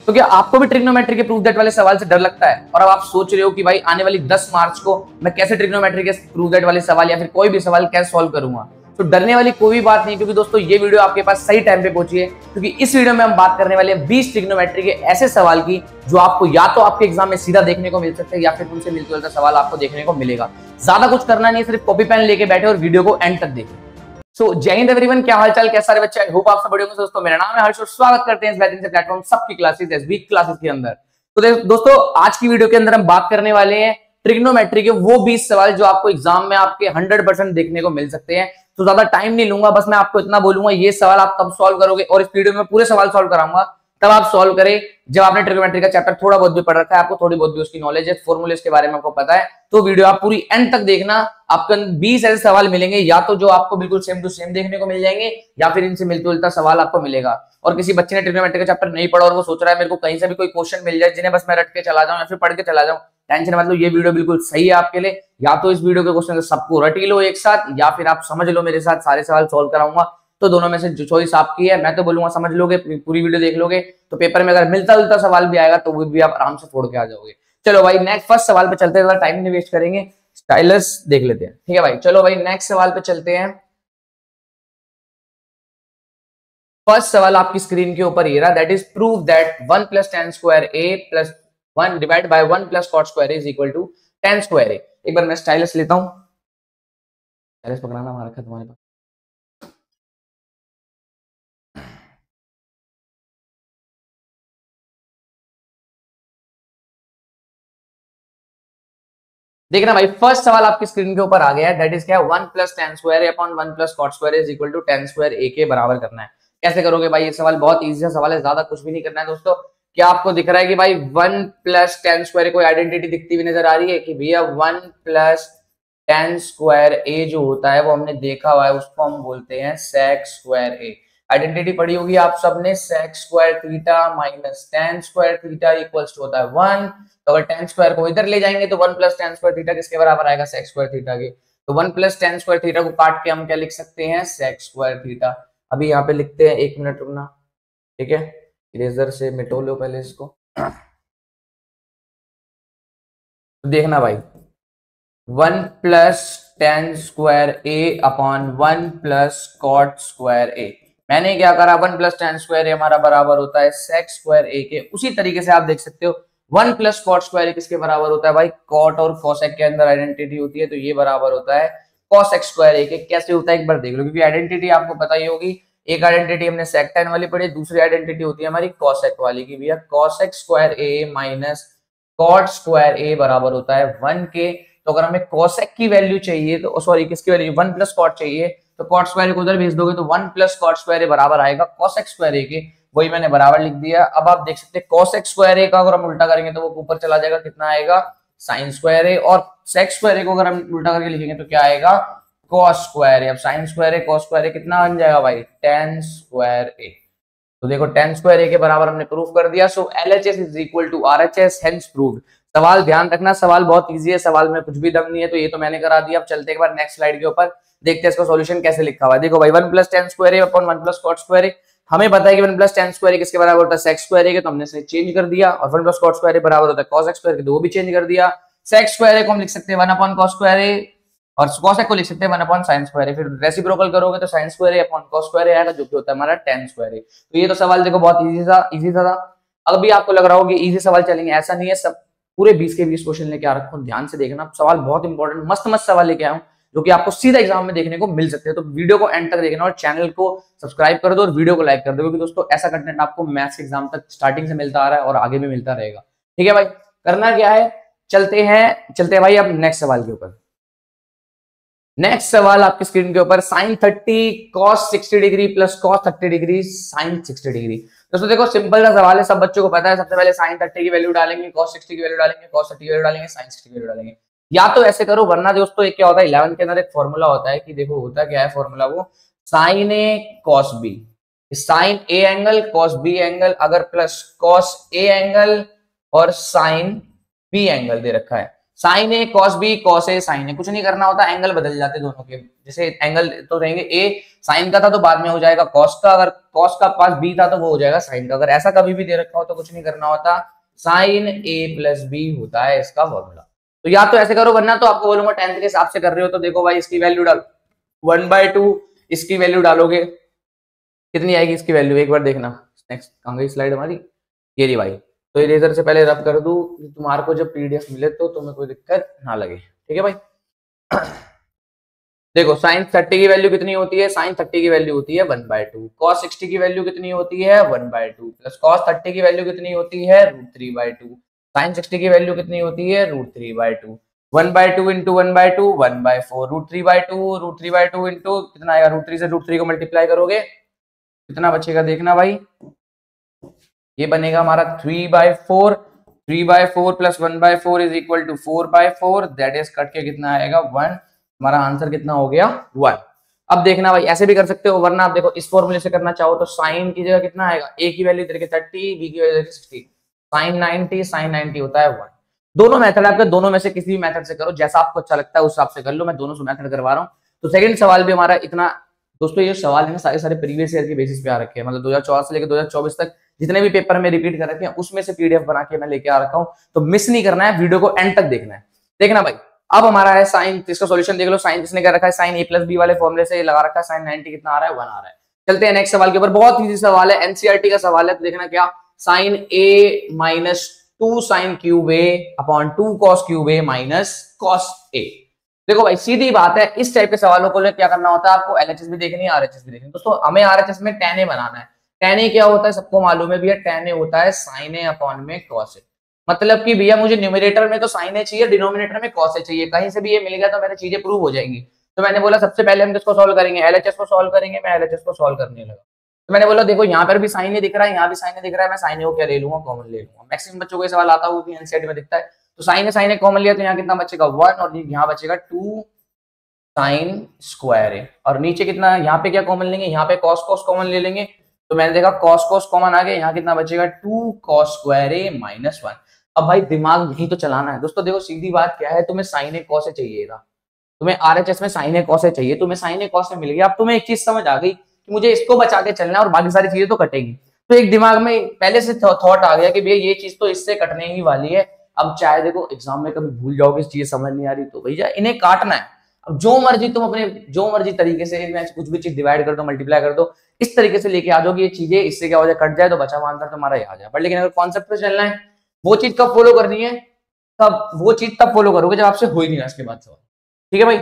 तो क्या आपको भी ट्रिग्नोमेट्री के प्रूफ दैट वाले सवाल से डर लगता है और अब आप सोच रहे हो कि भाई आने वाली 10 मार्च को मैं कैसे ट्रिग्नोमेट्री के प्रूफ दैट वाले सवाल या फिर कोई भी सवाल कैसे सॉल्व करूंगा? तो डरने वाली कोई भी बात नहीं, क्योंकि दोस्तों ये वीडियो आपके पास सही टाइम पे पहुंची है, क्योंकि इस वीडियो में हम बात करने वाले हैं 20 ट्रिग्नोमेट्री के ऐसे सवाल की जो आपको या तो आपके एग्जाम में सीधा देखने को मिल सकते हैं या फिर उनसे मिलते जुलता सवाल आपको देखने को मिलेगा। ज्यादा कुछ करना नहीं है, सिर्फ कॉपी पेन लेके बैठे और वीडियो को एंड तक देखें। सो जय हिंद एवरीवन, क्या हालचाल, कैसा रहे बच्चे? आई होप आप सब बढ़िया होंगे। दोस्तों मेरा नाम है हर्ष और स्वागत करते हैं इस बेहतरीन से प्लेटफॉर्म सबकी क्लासेस एसबी क्लासेस के अंदर। तो दोस्तों आज की वीडियो के अंदर हम बात करने वाले हैं ट्रिग्नोमेट्री के वो 20 सवाल जो आपको एग्जाम में आपके 100% देखने को मिल सकते हैं। तो ज्यादा टाइम नहीं लूंगा, बस मैं आपको इतना बोलूंगा ये सवाल आप तब सॉल्व करोगे और इस वीडियो में पूरे सवाल सॉल्व कराऊंगा तब आप सॉल्व करें जब आपने ट्रिग्नोमेट्री का चैप्टर थोड़ा बहुत भी पढ़ रखा है, आपको थोड़ी बहुत भी उसकी नॉलेज है, फॉर्मूले के बारे में आपको पता है। तो वीडियो आप पूरी एंड तक देखना, आपको 20 ऐसे सवाल मिलेंगे या तो जो आपको बिल्कुल सेम टू सेम देखने को मिल जाएंगे या फिर इनसे मिलता जुलता सवाल आपको मिलेगा। और किसी बच्चे ने ट्रिग्नोमेट्री का चैप्टर नहीं पढ़ा और वो सोच रहा है मेरे को कहीं से भी कोई क्वेश्चन मिल जाए जिन्हें बस मैं रट के चला जाऊं या फिर पढ़ के चला जाऊं, टेंशन मतलब ये वीडियो बिल्कुल सही है आपके लिए। या तो इस वीडियो के क्वेश्चन सबको रट लो एक साथ या फिर आप समझ लो मेरे साथ सारे सवाल सॉल्व कराऊंगा, तो दोनों में से जो चॉइस आपकी है। मैं तो बोलूंगा समझ लोगे, पूरी वीडियो देख लोगे तो पेपर में अगर मिलता जुलता सवाल भी आएगा तो वो भी आप आराम से फोड़ के आ जाओगे। चलो भाई नेक्स्ट फर्स्ट सवाल पे चलते हैं, टाइम नहीं वेस्ट करेंगे, स्टाइलस देख लेते हैं। ठीक है भाई, चलो भाई नेक्स्ट सवाल पे चलते हैं। फर्स्ट सवाल आपकी स्क्रीन के ऊपर ये रहा, that is prove that 1 + tan square a + 1 divide by 1 + cot square a is equal to tan square a। एक बार मैं स्टाइलस लेता हूं, स्टाइलस पकड़ाना हमारा खत्म तुम्हारे पास। देखना भाई फर्स्ट सवाल आपकी स्क्रीन के ऊपर आ गया है, दैट इज क्या है 1 + tan square a upon 1 + cot square a is equal to tan square a के बराबर करना है। कैसे करोगे भाई? ये सवाल बहुत इजी सा सवाल है, ज्यादा कुछ भी नहीं करना है दोस्तों। क्या आपको दिख रहा है कि भाई 1 + tan स्क्वायर कोई आइडेंटिटी दिखती हुई नजर आ रही है कि भैया 1 + tan स्क्वायर a जो होता है वो हमने देखा हुआ है, उसको हम बोलते हैं sec स्क्वायर a। आइडेंटिटी पढ़ी होगी आप सबने, sec square theta minus tan square theta equals to होता है 1। तो अगर tan स्क्वायर को इधर ले जाएंगे तो 1 + tan स्क्वायर थीटा किसके बराबर आएगा? sec स्क्वायर थीटा के। तो 1 + tan स्क्वायर थीटा को काट के हम क्या लिख सकते हैं? sec square theta. अभी यहाँ पे लिखते हैं, एक मिनट रुकना, ठीक है, इरेजर से मिटो लो पहले इसको। तो देखना भाई 1 + tan square a upon 1 + cot square a। मैंने क्या करा, 1 + tan स्क्वायर a हमारा बराबर होता है sec स्क्वायर a के। उसी तरीके से आप देख सकते हो 1 + cot स्क्वायर a किसके बराबर होता है भाई? cot और cosec के अंदर आइडेंटिटी होती है, तो ये बराबर होता है cosec स्क्वायर a के। कैसे होता है एक बार देख लो, क्योंकि आइडेंटिटी आपको पता ही होगी। एक आइडेंटिटी हमने sec tan वाली पढ़ी, दूसरी आइडेंटिटी होती है हमारी cosec वाली की भैया cosec square a minus cot square a बराबर होता है 1 के। तो अगर हमें cosec की वैल्यू चाहिए तो सॉरी किसकी वैल्यू 1 + cot चाहिए तो cot स्क्वायर को उधर भेज दोगे तो 1 + cot स्क्वायर बराबर आएगा cosec स्क्वायर के। वही मैंने बराबर लिख दिया। अब आप देख सकते हैं cosec स्क्वायर का अगर हम उल्टा करेंगे तो वो ऊपर चला जाएगा, कितना आएगा? sin स्क्वायर, और sec स्क्वायर को अगर हम उल्टा करके लिखेंगे तो क्या आएगा? cos square. अब sin स्क्वायर cos स्क्वायर कितना बन जाएगा भाई? tan square a। तो देखो tan स्क्वायर a के बराबर हमने प्रूफ कर दिया। So LHS is equal to RHS, hence proved. सवाल ध्यान रखना, सवाल बहुत इजी है, सवाल में कुछ भी दम नहीं है, तो ये तो मैंने करा दिया। अब चलते एक बार नेक्स्ट स्लाइड के ऊपर, देखते हैं इसका सॉल्यूशन कैसे लिखा हुआ है। देखो भाई 1 + tan square a upon 1 + cot square a, हमें पता है कि 1 + tan स्क्वायर a किसके बराबर होता है? sec स्क्वायर a के, तो हमने इसे चेंज कर दिया। और 1 + cot स्क्वायर a बराबर होता है cosec स्क्वायर के, तो वो भी चेंज कर दिया। sec स्क्वायर a को हम लिख सकते हैं 1 अपॉन cos स्क्वायर a और cosec को लिख सकते हैं 1 अपॉन sin स्क्वायर a। फिर रेसिप्रोकल करोगे तो sin square a upon cos square a आएगा, जो कि होता है हमारा tan स्क्वायर a। तो ये तो सवाल देखो बहुत इजी था। अब भी आपको लग रहा होगा इजी सवाल चलेंगे, ऐसा नहीं है। सब पूरे 20 के 20 क्वेश्चन लेके आ रखा हूं, ध्यान से देखना, सवाल बहुत इंपॉर्टेंट मस्त मस्त सवाल लेके आया हूं जो कि आपको सीधा एग्जाम में देखने को मिल सकते हैं। तो वीडियो को एंड तक देखना और चैनल को सब्सक्राइब कर दो और वीडियो को लाइक कर दो, क्योंकि दोस्तों ऐसा कंटेंट आपको मैथ्स एग्जाम तक स्टार्टिंग से मिलता आ रहा है और आगे भी मिलता रहेगा। ठीक है भाई, करना क्या है, चलते हैं भाई अब नेक्स्ट सवाल के ऊपर। नेक्स्ट सवाल आपकी स्क्रीन के ऊपर, sin 30 cos 60 degree plus cos 30 degree sin 60 degree. दोस्तों देखो सिंपल सा सवाल है, सब बच्चों को पता है। सबसे पहले sin 30 की वैल्यू डालेंगे, cos 60 की वैल्यू डालेंगे, cos 30 की वैल्यू डालेंगे, sin 60 की वैल्यू डालेंगे। या तो ऐसे करो, वरना दोस्तों एक क्या होता है 11 के अंदर एक फॉर्मूला होता है कि देखो होता क्या है फॉर्मूला, वो sin a cos b, sin a angle cos b angle, अगर प्लस cos a एंगल और sin b एंगल दे रखा है sign A cos B cos A sign ए, कुछ नहीं करना होता, एंगल बदल जाते दोनों के, जैसे एंगल तो रहेंगे ए साइन का था तो बाद में हो जाएगा कॉस का, अगर कॉस का पास बी था तो वो हो जाएगा साइन का, अगर ऐसा कभी भी दे रखा हो तो कुछ नहीं करना होता, साइन ए प्लस बी होता है इसका फॉर्मूला। तो या तो ऐसे करो, वरना तो आपको बोलूंगा 10th के हिसाब से कर रहे हो तो देखो भाई इसकी वैल्यू डाल 1/2, इसकी वैल्यू डालोगे कितनी आएगी इसकी वैल्यू, एक बार देखना। नेक्स्ट कहां गई स्लाइड हमारी, ये रही भाई। तो इरेजर से पहले रब कर दूं, तुम्हारे को जब पीडीएफ मिले तो तुम्हें कोई दिक्कत ना लगे, ठीक है भाई। देखो साइन 30 की वैल्यू कितनी होती है, साइन 30 की वैल्यू होती है 1/2, कॉस 60 की वैल्यू कितनी होती है 1/2, प्लस कॉस 30 की वैल्यू कितनी होती है √3/2, साइन 60 की वैल्यू कितनी होती है √3/2, 1/2 इंटू 1/2 1/4, √3/2 इंटू कितना आएगा, √3 से √3 को मल्टीप्लाई करोगे कितना बचेगा देखना भाई, ये बनेगा हमारा 3/4, 3/4 plus 1/4 is equal to 4/4, that is cut के कितना आएगा 1, हमारा आंसर कितना हो गया 1। अब देखना भाई ऐसे भी कर सकते हो, वरना आप देखो इस फॉर्मूले से करना चाहो तो साइन की जगह कितना आएगा, ए की वैल्यू इधर के 30, बी की वैल्यू 60, साइन 90, साइन 90 होता है 1। दोनों मेथड आपके, दोनों में से किसी भी मेथड से करो, जैसा आपको अच्छा लगता है उस हिसाब से कर लो, मैं दोनों से मेथड करवा रहा हूँ। तो सेकंड सवाल भी हमारा इतना, दोस्तों ये सवाल है ना सारे सारे प्रीवियस ईयर के बेसिस पे आ रखे हैं, मतलब 2014 से लेकर 2024 तक जितने भी पेपर में रिपीट कर रखे हैं उसमें से पीडीएफ बना के मैं लेके आ रखा हूँ, तो मिस नहीं करना है, वीडियो को एंड तक देखना है। देखना भाई अब हमारा है साइन, इसका सॉल्यूशन देख लो, साइन किसने कर रखा है, साइन ए प्लस बी वाले फॉर्मूले से लगा रखा है, साइन 90 कितना आ रहा है 1 आ रहा है। चलते हैं नेक्स्ट सवाल के ऊपर, बहुत इजी सवाल है, एनसीईआरटी का सवाल है। तो देखना क्या, sign A minus 2 sine cube A upon 2 cos cube a minus cos A. देखो भाई सीधी बात है, इस टाइप के सवालों को क्या करना होता है आपको, एलएचएस भी देखनी है आरएचएस भी देखनी है। दोस्तों हमें आरएचएस में tan ए बनाना है, tan ए क्या होता है सबको मालूम है भैया, tan ए होता है साइन ए अपॉन में कॉस ए, मतलब कि भैया मुझे न्यूमरेटर में तो साइन ए चाहिए, डिनोमिनेटर में कॉस ए चाहिए, कहीं से भी ये मिल गया तो मेरी चीजें प्रूव हो जाएंगी। तो मैंने बोला सबसे पहले हम किसको सॉल्व करेंगे, एलएचएस को सॉल्व करेंगे, मैं एलएचएस को सॉल्व करने लगा। तो मैंने बोला देखो यहाँ पर भी साइन ए दिख रहा है, यहाँ भी साइन ए दिख रहा है, मैं साइन ए को क्या ले लूंगा, कॉमन ले लूंगा। मैक्सिमम बच्चों को ये सवाल आता होगा कि एनसीईआरटी में दिखता है, तो साइन ए कॉमन लिया तो यहाँ कितना बचेगा 1 और यहाँ बचेगा 2 साइन स्क्वायर ए, और नीचे कितना, यहाँ पे क्या कॉमन लेंगे, यहाँ पे कॉस कॉमन ले लेंगे, तो मैंने देखा कॉस कॉमन आ गया, यहाँ कितना बचेगा 2 कॉस स्क्वायर ए माइनस 1। अब भाई दिमाग यही तो चलाना है दोस्तों, देखो सीधी बात क्या है, तुम्हें साइन ए कॉस ए चाहिए था, तुम्हें आरएचएस में साइन ए कॉस ए चाहिए, तुम्हें साइन ए कॉस ए मिल गया, अब तुम्हें एक चीज समझ आ गई कि मुझे इसको बचा के चलना है और बाकी सारी चीजें तो कटेंगी। तो एक दिमाग में पहले से थॉट आ गया कि भैया ये चीज तो इससे कटने ही वाली है। अब चाहे देखो एग्जाम में कभी भूल जाओगे, इस चीज समझ नहीं आ रही तो भैया इन्हें काटना है। अब जो मर्जी तुम अपने जो मर्जी तरीके से कुछ भी चीज डिवाइड कर दो, मल्टीप्लाई कर दो, इस तरीके से लेके आ जाओ कि ये चीजें इससे क्या हो जाए, कट जाए तो बचा हुआ आंसर तुम्हारा आ जाए। बट लेकिन अगर कॉन्सेप्ट पे चलना है, वो चीज कब फॉलो करनी है, तब वो चीज तब फॉलो करोगे जब आपसे हो ही नहीं ना इसके बाद सवाल, ठीक है भाई।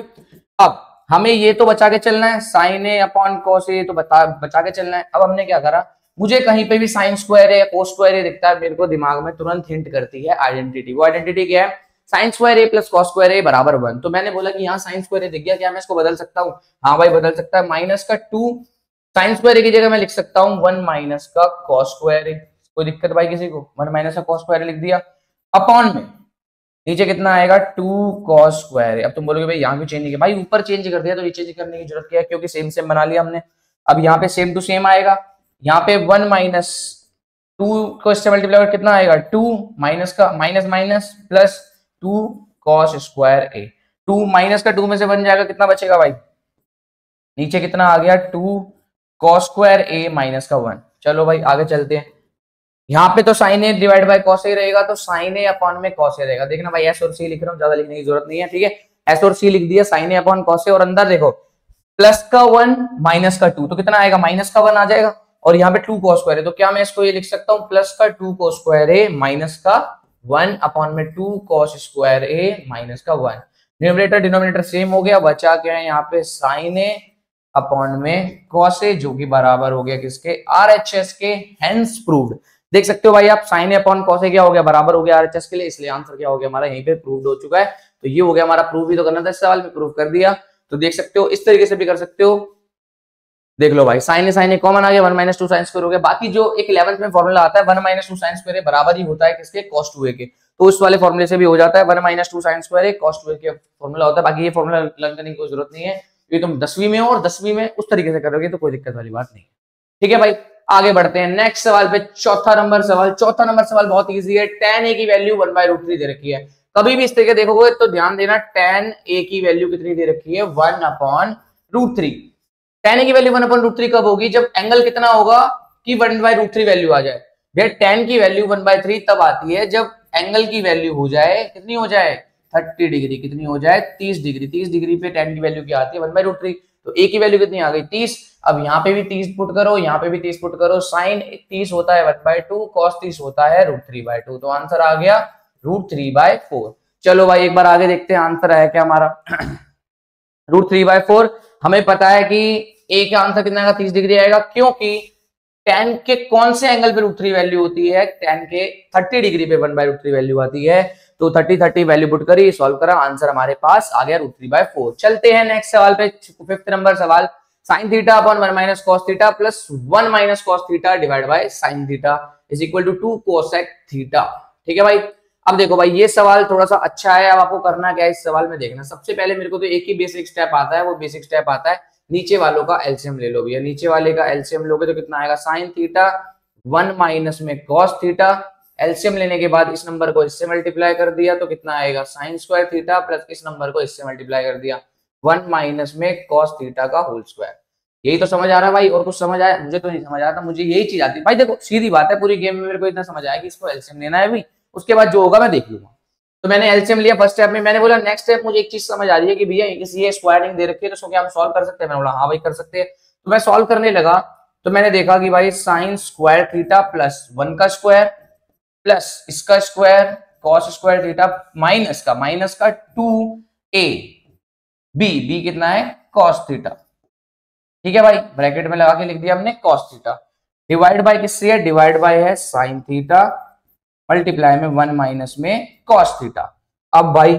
अब हमें ये तो बचा के चलना है, sign A upon cos A तो बचा के चलना है। अब हमने क्या करा, मुझे कहीं पे भी साइन स्क्वायर ए या कोस स्क्वायर ए दिखता है, मेरे को दिमाग में तुरंत हिंट करती है आइडेंटिटी। वो आइडेंटिटी क्या है, साइन स्क्वायर ए प्लस कॉस स्क्वायर ए बराबर 1। तो मैंने बोला कि यहाँ साइन स्क्वायर ए दिख गया, क्या मैं इसको बदल सकता हूँ, हाँ भाई बदल सकता है, माइनस का 2 साइन स्क्वायर ए की जगह मैं लिख सकता हूँ 1 माइनस का कॉस स्क्वायर ए, कोई दिक्कत भाई किसी को, 1 माइनस का कॉस स्क्वायर ए लिख दिया, अपॉन में नीचे कितना आएगा 2 कॉस स्क्वायर ए। अब तुम बोलोगे भाई यहाँ क्यों चेंज नहीं किया, भाई ऊपर चेंज कर दिया तो ये चेंज करने की जरूरत क्या है, क्योंकि सेम सेम बना लिया हमने। अब यहाँ पे सेम टू सेम आएगा, यहाँ पे 1 माइनस 2 को इससे मल्टीप्लाई कितना आएगा 2 माइनस का minus minus plus 2 cos square A, 2 minus का 2 में से बन जाएगा, कितना बचेगा भाई, नीचे कितना आ गया 2 कॉस स्क्वायर ए माइनस का 1। चलो भाई आगे चलते हैं, यहाँ पे तो sine A divide by cos A रहेगा, तो साइन ए अपॉन में कॉस ए रहेगा। देखना भाई एस और सी लिख रहा हूँ, ज्यादा लिखने की जरूरत नहीं है, ठीक है, एस और सी लिख दिया, sign A upon cos A, और अंदर देखो प्लस का 1 माइनस का 2 तो कितना आएगा, माइनस का 1 आ जाएगा, और यहाँ पे 2 कॉस स्क्वायर है, तो क्या मैं इसको ये लिख सकता हूँ प्लस का 2 कॉस स्क्वायर ए माइनस का 1 अपॉन में 2 कॉस स्क्वायर ए माइनस का 1। न्यूमरेटर डिनोमिनेटर सेम हो गया, बचा क्या है यहाँ पे साइन ए अपॉन में कॉस ए, जो कि बराबर हो गया किसके, आरएचएस के, हेंस प्रूव्ड। देख सकते हो भाई आप, sign A upon cos A क्या हो गया, बराबर हो गया आरएचएस के लिए, इसलिए आंसर क्या हो गया हमारा यहीं पे प्रूव्ड हो चुका है। तो ये हो गया हमारा, प्रूव भी तो करना था इस सवाल में, प्रूव कर दिया। तो देख सकते हो इस तरीके से भी कर सकते हो, देख लो भाई साइन ए कॉमन आ गया, 1 माइनस 2 साइन स्क्वायर हो गया। बाकी जो एक 11th में फॉर्मूला आता है 1 माइनस 2 साइन स्क्वायर बराबर ही होता है किसके, cos 2a के, तो उस वाले फॉर्मूले से भी हो जाता है 1 minus 2 sine square cos 2a के फॉर्मूला होता है। बाकी ये फॉर्मूला लर्न करने की कोई जरूरत नहीं है, क्योंकि तुम 10वीं में हो और 10वीं में उस तरीके से करोगे तो कोई दिक्कत वाली बात नहीं है, ठीक है भाई। आगे बढ़ते हैं नेक्स्ट सवाल पे, चौथा नंबर सवाल बहुत इजी है। tan a की वैल्यू 1/√3 दे रखी है, कभी भी इस तरीके देखोगे तो ध्यान देना tan a की वैल्यू कितनी दे रखी है 1/√3। tan a की वैल्यू 1/√3 कब होगी, जब एंगल कितना होगा कि 1/√3 वैल्यू आ जाए। भैया tan की वैल्यू 1/3 तब आती है जब एंगल की वैल्यू हो जाए, कितनी हो जाए 30 डिग्री, कितनी हो जाए 30 डिग्री। 30 डिग्री पे tan की वैल्यू क्या आती है 1/√3, तो a की वैल्यू कितनी आ गई 30। अब यहाँ पे भी 30 पुट करो, यहाँ पे भी 30 पुट करो, साइन 30 होता है 1/2, कॉस 30 होता है √3/2, तो आंसर आ गया √3/4। चलो भाई एक बार आगे देखते हैं आंसर है क्या हमारा। √3/4 हमें पता है कि a का आंसर कितना आएगा 30 डिग्री आएगा, क्योंकि tan के कौन से एंगल पे √3 वैल्यू होती है, tan के 30 डिग्री पे 1/√3 वैल्यू आती है। तो 30 वैल्यू पुट करी, सॉल्व करा, आंसर हमारे पास आ गया √3/4। चलते हैं नेक्स्ट सवाल पे, 5th नंबर सवाल। sin theta upon 1 - cos theta plus 1 - cos theta divide by sin theta is equal to 2 cosec theta. ठीक है भाई। अब देखो भाई ये सवाल थोड़ा सा अच्छा है। अब आपको करना क्या है इस सवाल में, देखना सबसे पहले मेरे को तो एक ही बेसिक स्टेप आता है, वो बेसिक स्टेप आता है नीचे वालों का एलसीएम ले लो भैया। नीचे वाले का एलसीएम लोगे तो कितना आएगा sin थीटा 1 - में cos थीटा, एलसीएम लेने के बाद इस नंबर को इससे मल्टीप्लाई कर दिया तो कितना आएगा sin स्क्वायर थीटा प्लस इस नंबर को इससे मल्टीप्लाई कर दिया 1 - में cos थीटा का होल स्क्वायर। यही तो समझ आ रहा है भाई, और कुछ समझ आया? मुझे तो नहीं समझ आ रहा था, मुझे यही चीज आती है भाई। देखो सीधी बात है, पूरी गेम में मेरे को इतना समझ आया कि इसको एलसीएम लेना है भी, उसके बाद जो होगा मैं देख लूंगा। तो मैंने एलसीएम लिया फर्स्ट स्टेप में, मैंने बोला नेक्स्ट स्टेप मुझे एक चीज समझ आ रही है कि भैया किसी ये स्क्वायरिंग दे रखी है तो उसको क्या हम सॉल्व कर सकते हैं? मैंने बोला हाँ भाई कर सकते हैं। तो मैं सॉल्व करने लगा तो मैंने देखा कि भाई sin स्क्वायर थीटा प्लस 1 का स्क्वायर प्लस इसका square cos square theta minus का 2a b कितना है cos थीटा। ठीक है भाई, ब्रैकेट में लगा के लिख दिया हमने cos थीटा, डिवाइड बाय किससे है, डिवाइड बाय है sin थीटा, मल्टीप्लाई में 1 - में cos थीटा। अब भाई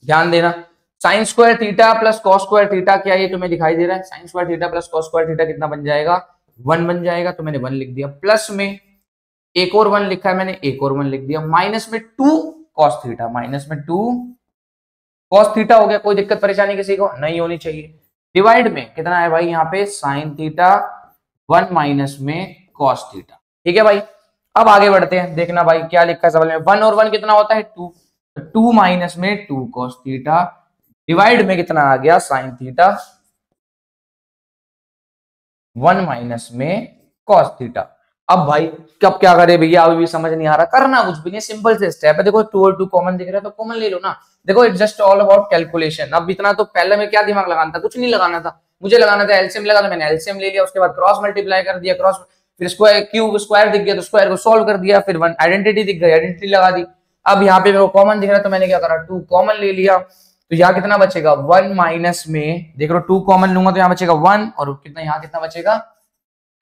ध्यान देना, sin square theta plus cos square theta क्या ये तुम्हें दिखाई दे रहा है? sin square theta plus cos square theta कितना बन जाएगा 1 बन जाएगा, तो मैंने 1 लिख दिया, प्लस में एक और 1 लिखा है मैंने, एक और 1 लिख दिया, माइनस में 2 cos थीटा, माइनस में 2 cos थीटा हो गया। कोई दिक्कत परेशानी किसी को नहीं होनी चाहिए। डिवाइड में कितना है भाई यहाँ पे sin थीटा 1 - में cos थीटा। ठीक है भाई, अब आगे बढ़ते हैं, देखना भाई क्या लिखा है सवाल में। 1 और 1 कितना होता है 2, 2 - में 2 cos थीटा, डिवाइड में कितना आ गया sin थीटा 1 - में cos थीटा। अब भाई कब क्या करे भैया, अभी भी समझ नहीं आ रहा, करना कुछ भी नहीं, सिंपल से स्टेप है। देखो 2 और 2 कॉमन दिख रहा है तो कॉमन ले लो ना। देखो it's just all about calculation. अब इतना तो पहले में क्या दिमाग लगाना था, कुछ नहीं लगाना था, मुझे लगाना था एलसीएम लगा, तो मैंने एलसीएम ले लिया, उसके बाद क्रॉस मल्टीप्लाई कर दिया, क्रॉस फिर स्क्वायर क्यूब स्क्वायर दिख गया तो स्क्वायर को सॉल्व कर दिया, फिर वन आइडेंटिटी दिख गई आइडेंटिटी लगा दी। अब यहाँ पे मेरे को कॉमन दिख रहा है तो मैंने क्या करा 2 कॉमन ले लिया, तो यहाँ कितना बचेगा 1 - में, देख लो 2 कॉमन लूंगा तो यहाँ बचेगा 1 और कितना यहाँ कितना बचेगा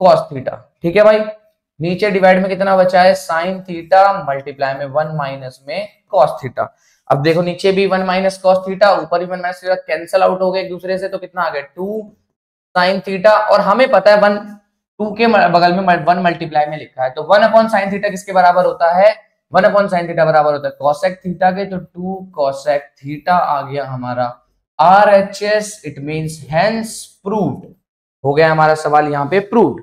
cos थीटा। ठीक है भाई, नीचे डिवाइड में कितना बचा है sin थीटा मल्टीप्लाई में 1 - में cos थीटा। अब देखो नीचे भी 1 - cos थीटा, ऊपर भी 1 - थीटा, कैंसिल आउट हो गए एक दूसरे से, तो कितना आ गया 2 sin थीटा। और हमें पता है 1 2 के बगल में 1 मल्टीप्लाई में लिखा है, तो 1/sin थीटा किसके बराबर होता है 1/sin थीटा बराबर होता है cosec थीटा के, तो 2 cosec थीटा आ गया हमारा RHS, it means hence proved. हो गया हमारा सवाल यहाँ पे प्रूव्ड।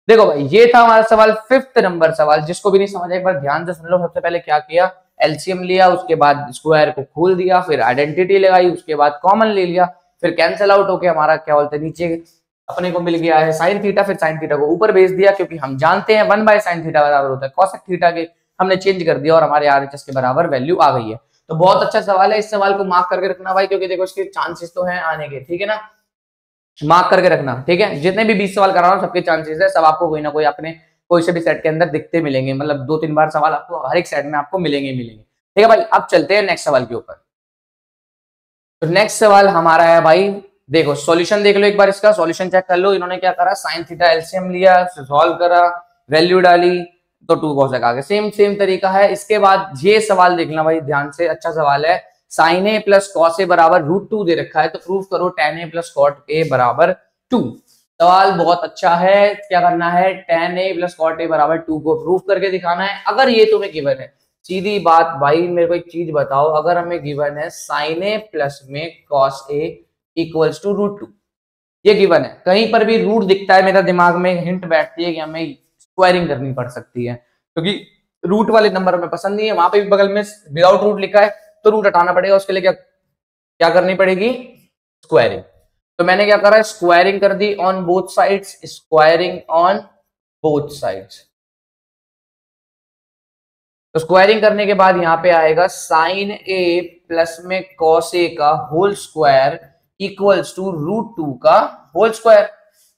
देखो भाई ये था हमारा सवाल 5th नंबर सवाल। जिसको भी नहीं समझा एक बार ध्यान से सुन लो। सबसे पहले क्या किया, एलसीएम लिया, उसके बाद स्क्वायर को खोल दिया, फिर आइडेंटिटी लगाई, उसके बाद कॉमन ले लिया, फिर कैंसिल आउट होके हमारा क्या बोलते हैं नीचे अपने को मिल गया है sin थीटा, फिर sin थीटा को ऊपर भेज दिया क्योंकि हम जानते हैं 1/sin थीटा बराबर होता है cosec थीटा के, हमने चेंज कर दिया और हमारे RHS के बराबर वैल्यू आ गई है। तो बहुत अच्छा सवाल है, इस सवाल को मार्क करके रखना भाई, क्योंकि देखो इसके चांसेस तो हैं आने के, ठीक है ना, मार्क करके रखना। ठीक है, जितने भी 20 सवाल करा रहा हूँ सबके चांसेस है, सब आपको कोई ना कोई अपने कोई से भी सेट के अंदर दिखते मिलेंगे, मतलब 2-3 बार सवाल आपको हर एक सेट में आपको मिलेंगे। ठीक है भाई, अब चलते हैं नेक्स्ट सवाल के ऊपर। तो नेक्स्ट सवाल हमारा है भाई, देखो सॉल्यूशन देख लो एक बार, इसका सॉल्यूशन चेक कर लो। इन्होंने क्या करा, sin थीटा एलसीएम लिया, सॉल्व करा, वैल्यू डाली तो 2 cosec आ गया। सेम तरीका है। इसके बाद ये सवाल देखना भाई ध्यान से, अच्छा सवाल है। sin a plus cos a बराबर √2 दे रखा है, तो प्रूव करो tan a plus cot a बराबर 2। सवाल बहुत अच्छा है। क्या करना है, tan a plus cot a बराबर 2 को प्रूव करके दिखाना है। अगर ये तुम्हें गिवन है, सीधी बात भाई मेरे को एक चीज बताओ, अगर हमें गिवन है sin a प्लस में cos a इक्वल्स टू √2, ये गिवन है, कहीं पर भी रूट दिखता है मेरा दिमाग में हिंट बैठती है कि हमें स्क्वायरिंग करनी पड़ सकती है, क्योंकि रूट वाले नंबर हमें पसंद नहीं है। वहां पे भी बगल में विदाउट रूट लिखा है, तो रूट हटाना पड़ेगा, उसके लिए क्या क्या करनी पड़ेगी, स्क्वायरिंग। तो मैंने क्या करा, स्क्वायरिंग कर दी on both sides, squaring on both sides. तो स्क्वायरिंग करने के बाद यहां पे आएगा साइन ए प्लस में कॉस ए का होल स्क्वायर इक्वल्स टू √2 का होल स्क्वायर।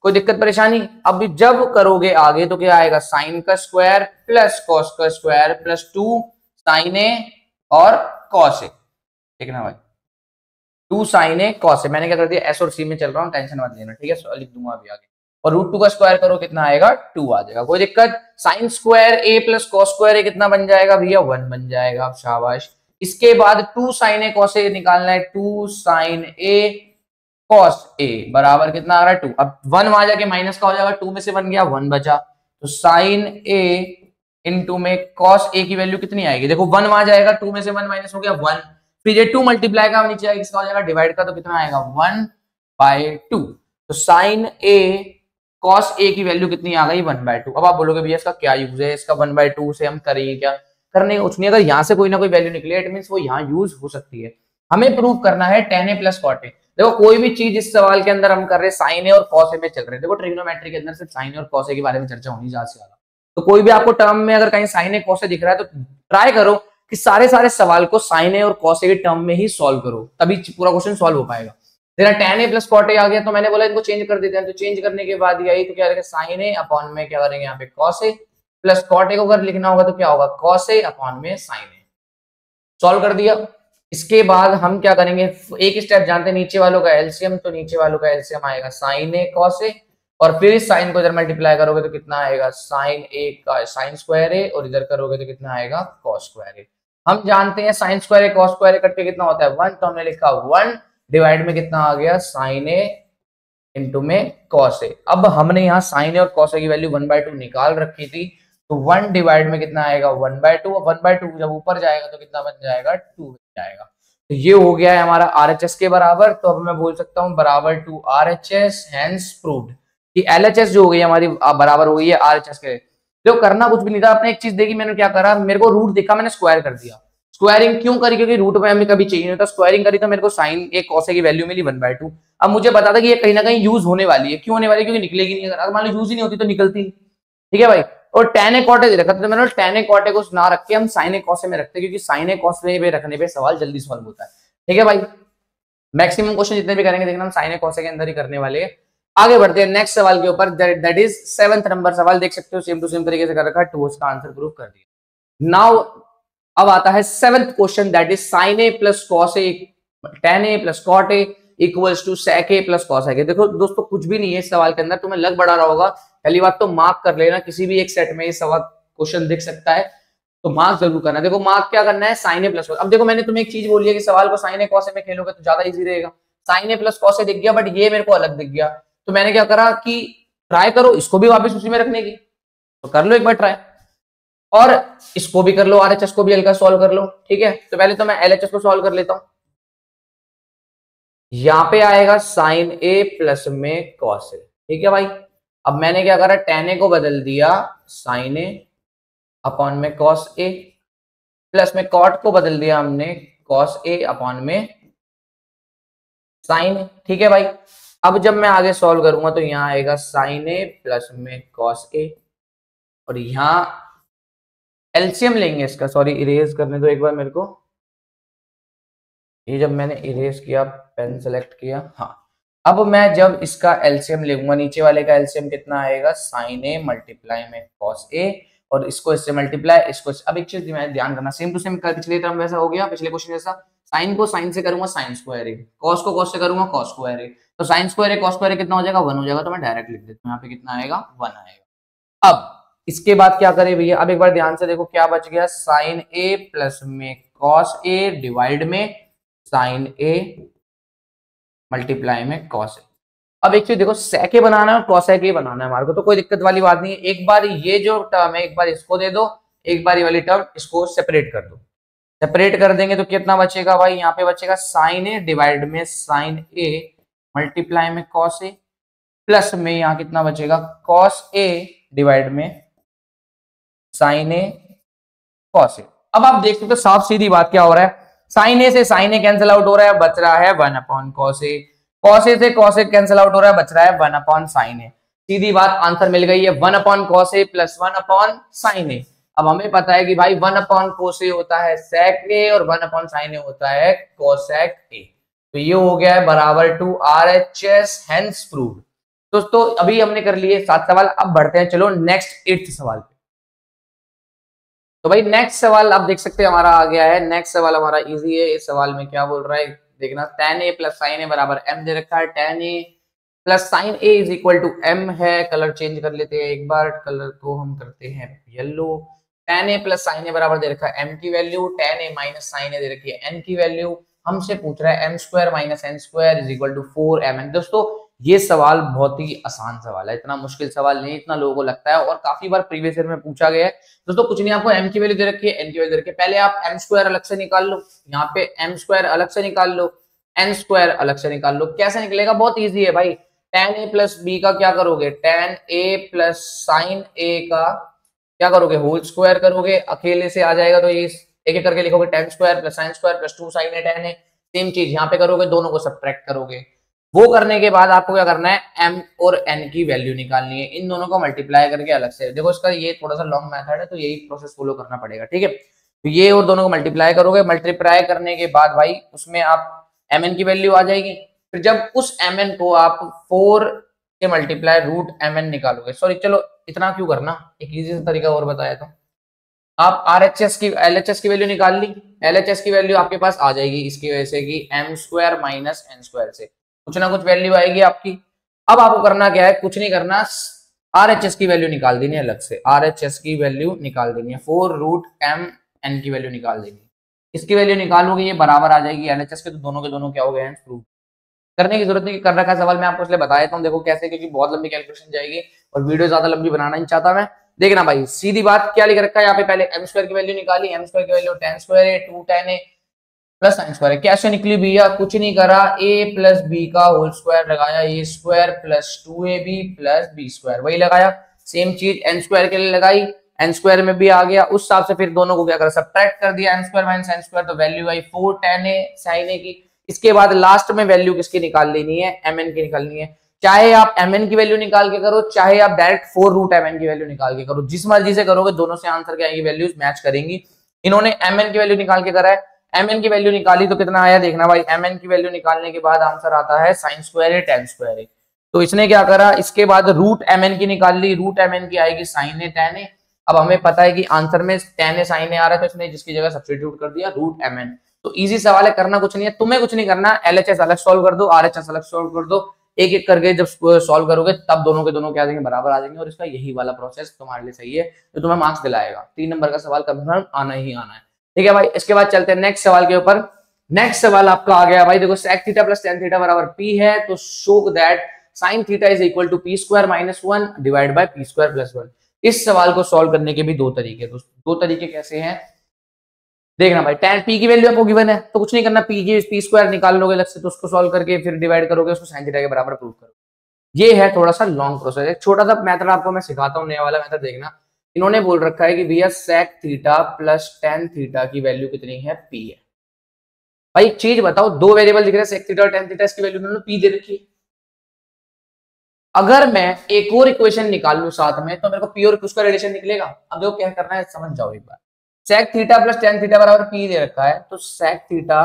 कोई दिक्कत परेशानी? अब जब करोगे आगे तो क्या आएगा, साइन का स्क्वायर प्लस कॉस का स्क्वायर प्लस 2 साइन ए और कॉस ए, ठीक है ना भाई, 2 साइन ए कॉस ए। मैंने क्या कर दिया, एस और सी में चल रहा हूँ, टेंशन मत लेना, ठीक है, लिख दूंगा अभी आगे। और √2 का स्क्वायर करो कितना आएगा, 2 आ जाएगा। कोई दिक्कत? साइन स्क्वायर ए प्लस कॉस स्क्वायर ए कितना बन जाएगा भैया, 1 बन जाएगा। अब शाबाश। इसके बाद 2 साइन ए कॉस ए निकालना है, 2 साइन ए कॉस ए बराबर कितना आ रहा है, 2। अब 1 वहां जाके माइनस का हो जाएगा, 2 में से 1 गया, 1 बचा। तो साइन ए इंटू में कॉस ए की वैल्यू कितनी आएगी, देखो 1 वहां जाएगा, 2 में से 1 माइनस हो गया 1, फिर ये 2 मल्टीप्लाई का नीचे आएगा, इसका हो जाएगा डिवाइड का, तो कितना आएगा 1/2। तो साइन ए कॉस ए की वैल्यू कितनी आ गई, 1/2। अब आप बोलोगे भैया इसका क्या यूज है, इसका 1/2 से हम करेंगे क्या, करने कुछ नहीं। अगर यहाँ से कोई ना कोई वैल्यू निकले इट मींस वो यहाँ यूज हो सकती है। हमें प्रूव करना है tan a plus cot a। देखो कोई भी चीज इस सवाल के अंदर हम कर रहे हैं साइन ए और कॉस ए में चल रहे हैं। देखो ट्रिग्नोमेट्री के अंदर सिर्फ साइन ए और कॉस ए के बारे में चर्चा होनी ज्यादा से ज्यादा। तो कोई भी आपको टर्म में अगर कहीं साइन ए कॉस ए दिख रहा है तो ट्राई करो कि सारे सवाल को साइन ए और कॉस ए के टर्म में ही सॉल्व करो, तभी पूरा क्वेश्चन सॉल्व हो पाएगा। तेरा tan a plus cot a आ गया, तो मैंने बोला इनको चेंज कर देते हैं। तो चेंज करने के बाद यही तो क्या करेंगे, साइन ए अपॉन में क्या करेंगे यहाँ पे cos a plus cot a को अगर लिखना होगा तो क्या होगा, cos a अपॉन में sin a। सॉल्व कर दिया। इसके बाद हम क्या करेंगे, एक स्टेप जानते हैं नीचे वालों का एलसीएम, तो नीचे वालों का एलसीएम आएगा साइन ए कॉस ए, और फिर इस साइन को इधर मल्टीप्लाई करोगे तो कितना आएगा, साइन ए का साइन स्क्वायर ए, और इधर करोगे तो कितना आएगा, कॉस स्क्वायर ए। हम जानते हैं साइन स्क्वायर ए कॉस स्क्वायर ए करके कितना होता है 1, तो हमने लिखा 1 डिवाइड में कितना आ गया, साइन ए इंटू में कॉस ए। अब हमने यहाँ साइन ए और कॉस ए की वैल्यू 1/2 निकाल रखी थी, तो 1 डिवाइड में कितना आएगा 1/2, 1/2 जब ऊपर जाएगा तो कितना बन जाएगा, 2 बन जाएगा। तो ये हो गया है हमारा RHS के बराबर। तो अब मैं बोल सकता हूँ बराबर टू RHS, हेंस प्रूव्ड कि LHS जो हो गई हमारी बराबर हो गई है RHS के। देखो करना कुछ भी नहीं था, आपने एक चीज देखी, मैंने क्या करा, मेरे को रूट देखा, मैंने स्क्वायर कर दिया। स्क्वायरिंग क्यों करी, क्योंकि रूट में हमें कभी चाहिए नहीं होता। स्क्वायरिंग करी तो मेरे को साइन ए कॉस ए की वैल्यू मिली 1/2। अब मुझे पता था कि ये कहीं ना कहीं यूज होने वाली है। क्यों होने वाली है, क्योंकि निकलेगी नहीं, अगर मान लो यूज ही नहीं होती तो निकलती, ठीक है भाई। और tan a cot a रखा था, तो मैंने tan a cot a को ना रख के हम sin a cos a में रखते हैं, क्योंकि sin a cos a में रखने पे सवाल जल्दी सॉल्व होता है, ठीक है भाई। मैक्सिमम क्वेश्चन जितने भी करेंगे देखना हम sin a cos a के अंदर ही करने वाले हैं। आगे बढ़ते हैं नेक्स्ट सवाल के ऊपर, दैट इज 7th नंबर सवाल। देख सकते हो सेम टू सेम तरीके से कर रखा है, तो उसका आंसर प्रूव कर दिया। नाउ अब आता है 7th question, that is sin a plus cos a tan a plus cot a equals to sec a plus cos a। देखो दोस्तों कुछ भी नहीं है इस सवाल के अंदर, तुम्हें लग बड़ा रहा होगा। पहली बात तो मार्क कर लेना, किसी भी एक सेट में ये सवाल क्वेश्चन दिख सकता है तो मार्क जरूर करना। देखो मार्क क्या करना है, sin a प्लस। अब देखो मैंने तुम्हें एक चीज बोली है कि सवाल को sin a cos a में खेलोगे तो ज्यादा इजी रहेगा। sin a plus cos a दिख गया, बट ये मेरे को अलग दिख गया, तो मैंने क्या करा कि ट्राई करो इसको भी वापस उसी में रखने की, तो कर लो एक बार ट्राई, और इसको भी कर लो, RHS को भी हल्का सॉल्व कर लो, ठीक है। तो पहले तो मैं LHS को सॉल्व कर लेता हूं। यहां पे आएगा sin a प्लस में cos a, ठीक है भाई। अब मैंने क्या करा, tan a को बदल दिया sin a अपॉन में cos a, प्लस में cot को बदल दिया हमने cos a अपॉन में sin a, ठीक है भाई। अब जब मैं आगे सॉल्व करूंगा तो यहां आएगा sin a प्लस में cos a, और यहां एलसीएम लेंगे इसका, सॉरी इरेज करने दो एक बार मेरे को। ये जब मैंने इरेज किया, पेन सेलेक्ट किया, हाँ। अब मैं जब इसका एलसीएम लेऊंगा, नीचे वाले का एलसीएम कितना आएगा, sin a मल्टीप्लाई में cos a, और इसको इससे मल्टीप्लाई, इसको। अब एक चीज ध्यान करना, सेम टू सेम पिछले टर्म वैसा हो गया, पिछले क्वेश्चन जैसा। साइन को साइन से करूंगा साइन स्क्वायर ए, कॉस को कॉस से करूंगा कॉस स्क्वायर ए, तो साइन स्क्वायर ए कॉस स्क्वायर ए कितना हो जाएगा, 1 हो जाएगा। तो मैं डायरेक्ट लिख देता हूँ, यहाँ पे कितना आएगा, 1 आएगा। अब इसके बाद क्या करें भैया, अब एक बार ध्यान से देखो क्या बच गया, साइन ए प्लस में कॉस ए डिवाइड में साइन ए मल्टीप्लाई में कॉस ए। अब एक चीज देखो, sec a बनाना है और cos a बनाना है हमारे को, तो कोई दिक्कत वाली बात नहीं है। एक बार ये जो टर्म है एक बार इसको दे दो, एक बार ये वाली टर्म इसको सेपरेट कर दो। सेपरेट कर देंगे तो कितना बचेगा भाई, यहाँ पे बचेगा sin a डिवाइड में sin a मल्टीप्लाई में cos a, प्लस में यहाँ कितना बचेगा, cos a डिवाइड में sin a cos a। अब आप देख सकते हो साफ सीधी बात क्या हो रहा है, साइन ए से साइन ए कैंसिल आउट हो रहा है, बच रहा है 1 upon cos A. Cos A से कॉस ए कैंसिल आउट हो रहा है, बच रहा है 1 अपॉन साइन ए। सीधी बात, आंसर मिल गई है 1 upon cos A plus 1 upon sine ए। अब हमें पता है कि भाई 1 अपॉन कोस ए होता है सेक ए और 1 अपॉन साइन ए होता है कोसेक ए। तो ये हो गया है बराबर टू RHS, हेंस प्रूव्ड। दोस्तों अभी हमने कर लिए 7 सवाल, अब बढ़ते हैं चलो नेक्स्ट 8th सवाल पे। तो भाई नेक्स्ट सवाल आप देख सकते हैं हमारा आ गया है। नेक्स्ट सवाल हमारा इजी है। इस सवाल में क्या बोल रहा है देखना, tan a प्लस साइन ए बराबर m दे रखा है। tan a plus sine a is equal to m है। कलर चेंज कर लेते हैं एक बार, कलर को हम करते हैं yellow. tan a plus sine ए बराबर दे रखा है m की value, tan a minus sine A दे रखी है n की वैल्यू। हमसे पूछ रहा है m square minus n square is equal to 4mn। दोस्तों ये सवाल बहुत ही आसान सवाल है, इतना मुश्किल सवाल नहीं, इतना लोगों को लगता है और काफी बार प्रीवियस ईयर में पूछा गया है। दोस्तों कुछ नहीं, आपको m की वैल्यू दे रखी है, n की वैल्यू दे रखी है, पहले आप m स्क्वायर अलग से निकाल लो, यहाँ पे m स्क्वायर अलग से निकाल लो, n स्क्वायर अलग से निकाल लो। कैसे निकलेगा, बहुत इजी है भाई। tan a प्लस b का क्या करोगे, tan a plus sign a का क्या करोगे, होल स्क्वायर करोगे। अकेले से आ जाएगा तो ये एक एक करके लिखोगे, tan square plus sign square plus 2 sin a tan a। Same चीज यहाँ पे करोगे, दोनों को सब्ट्रैक्ट करोगे। वो करने के बाद आपको क्या करना है, m और n की वैल्यू निकालनी है, इन दोनों को मल्टीप्लाई करके अलग से। देखो इसका ये थोड़ा सा लॉन्ग मेथड है तो यही प्रोसेस फॉलो करना पड़ेगा, ठीक है। तो ये और दोनों को मल्टीप्लाई करोगे, मल्टीप्लाई करने के बाद भाई उसमें आप mn की वैल्यू आ जाएगी। फिर जब उस mn को आप 4 के मल्टीप्लाई रूट mn निकालोगे, सॉरी चलो इतना क्यों करना, एक इजी सा तरीका और बताया तो। आप RHS की LHS की वैल्यू निकाल ली, LHS की वैल्यू आपके पास आ जाएगी इसकी वजह से कि m square minus n square से कुछ ना कुछ वैल्यू आएगी आपकी। अब आपको करना क्या है, कुछ नहीं करना, RHS की वैल्यू निकाल देनी है अलग से, RHS की वैल्यू निकाल देनी है, 4 रूट m n की वैल्यू निकाल देनी है। इसकी वैल्यू निकालोगे ये बराबर आ जाएगी LHS के, तो दोनों के दोनों क्या हो गए हैं, प्रूव करने की जरूरत नहीं, कर रखा सवाल मैं आपको इसलिए बता देता हूँ। देखो कैसे, क्योंकि बहुत लंबी कैलकुलेशन जाएगी और वीडियो ज्यादा लंबी बनाना नहीं चाहता मैं। देखना भाई सीधी बात, क्या लिख रखा है यहाँ पे, पहले m स्क्वायर की वैल्यू निकाली, m स्क्वायर की वैल्यू tan स्क्वायर है 2 tan a plus sine square है। कैसे निकली भैया, कुछ नहीं करा, a प्लस b का होल स्क्वायर लगाया, a square plus 2ab plus b square वही लगाया। सेम चीज n स्क्वायर के लिए लगाई, n स्क्वायर में भी आ गया, उस हिसाब से फिर दोनों को क्या करा, सब्ट्रैक्ट कर दिया, n square minus sine square, तो value I 4 tan a sin a की। इसके बाद लास्ट में वैल्यू किसकी निकाल लेनी है, mn की निकालनी है। चाहे आप mn की वैल्यू निकाल के करो, चाहे आप डायरेक्ट 4 रूट mn की वैल्यू निकाल के करो, जिस मर्जी से करोगे दोनों से आंसर क्या आएगी, वैल्यूज मैच करेंगी। इन्होंने mn की वैल्यू निकाल के करा है, mn की वैल्यू निकाली तो कितना आया देखना भाई, mn की वैल्यू निकालने के बाद आंसर आता है साइन स्क्वायर है tan स्क्वायर है। तो इसने क्या करा, इसके बाद रूट mn की निकाल ली, रूट mn की आएगी साइन ए tan ए। अब हमें पता है कि आंसर में tan ए साइन ए आ रहा है, तो इसने जिसकी जगह सब्स्टिट्यूट कर दिया रूट mn। तो इजी सवाल है, करना कुछ नहीं है, तुम्हें कुछ नहीं करना, LHS अलग सॉल्व कर दो, RHS अलग सॉल्व कर दो, एक एक करके जब सॉल्व करोगे तब दोनों के दोनों क्या आ जाएंगे, बराबर आ जाएंगे। और इसका यही वाला प्रोसेस तुम्हारे लिए सही है, जो तुम्हें मार्क्स दिलाएगा। 3 नंबर का सवाल कंफर्म आना ही आना है, ठीक है भाई। इसके बाद चलते हैं नेक्स्ट सवाल के ऊपर। नेक्स्ट सवाल आपका आ गया भाई, देखो sec theta plus tan theta बराबर p है, तो show that sin theta is equal to p square minus 1 divide by p square plus 1। इस सवाल को सॉल्व करने के भी दो तरीके, दो तरीके कैसे हैं देखना भाई। tan p की वैल्यू आपको गिवन है तो कुछ नहीं करना, p स्क्वायर निकाल लोगे अलग से, तो उसको सॉल्व करके फिर डिवाइड करोगे, उसको sin थीटा के बराबर प्रूव करोगे। ये है थोड़ा सा लॉन्ग प्रोसेस, एक छोटा सा मेथड आपको मैं सिखाता हूँ, नया वाला मेथड देखना। इन्होंने बोल रखा है कि भैया sec theta plus tan theta की वैल्यू कितनी है, p है। भाई एक चीज बताओ, दो वेरिएबल दिख रहे हैं sec थीटा और tan थीटा, इसकी वैल्यू उन्होंने p दे रखी है। अगर मैं एक और इक्वेशन निकाल लूं साथ में, तो मेरे को p और q का रिलेशन निकलेगा। अब देखो क्या करना है, समझ जाओ एक बार। sec theta plus tan theta बराबर p दे रखा है, तो sec theta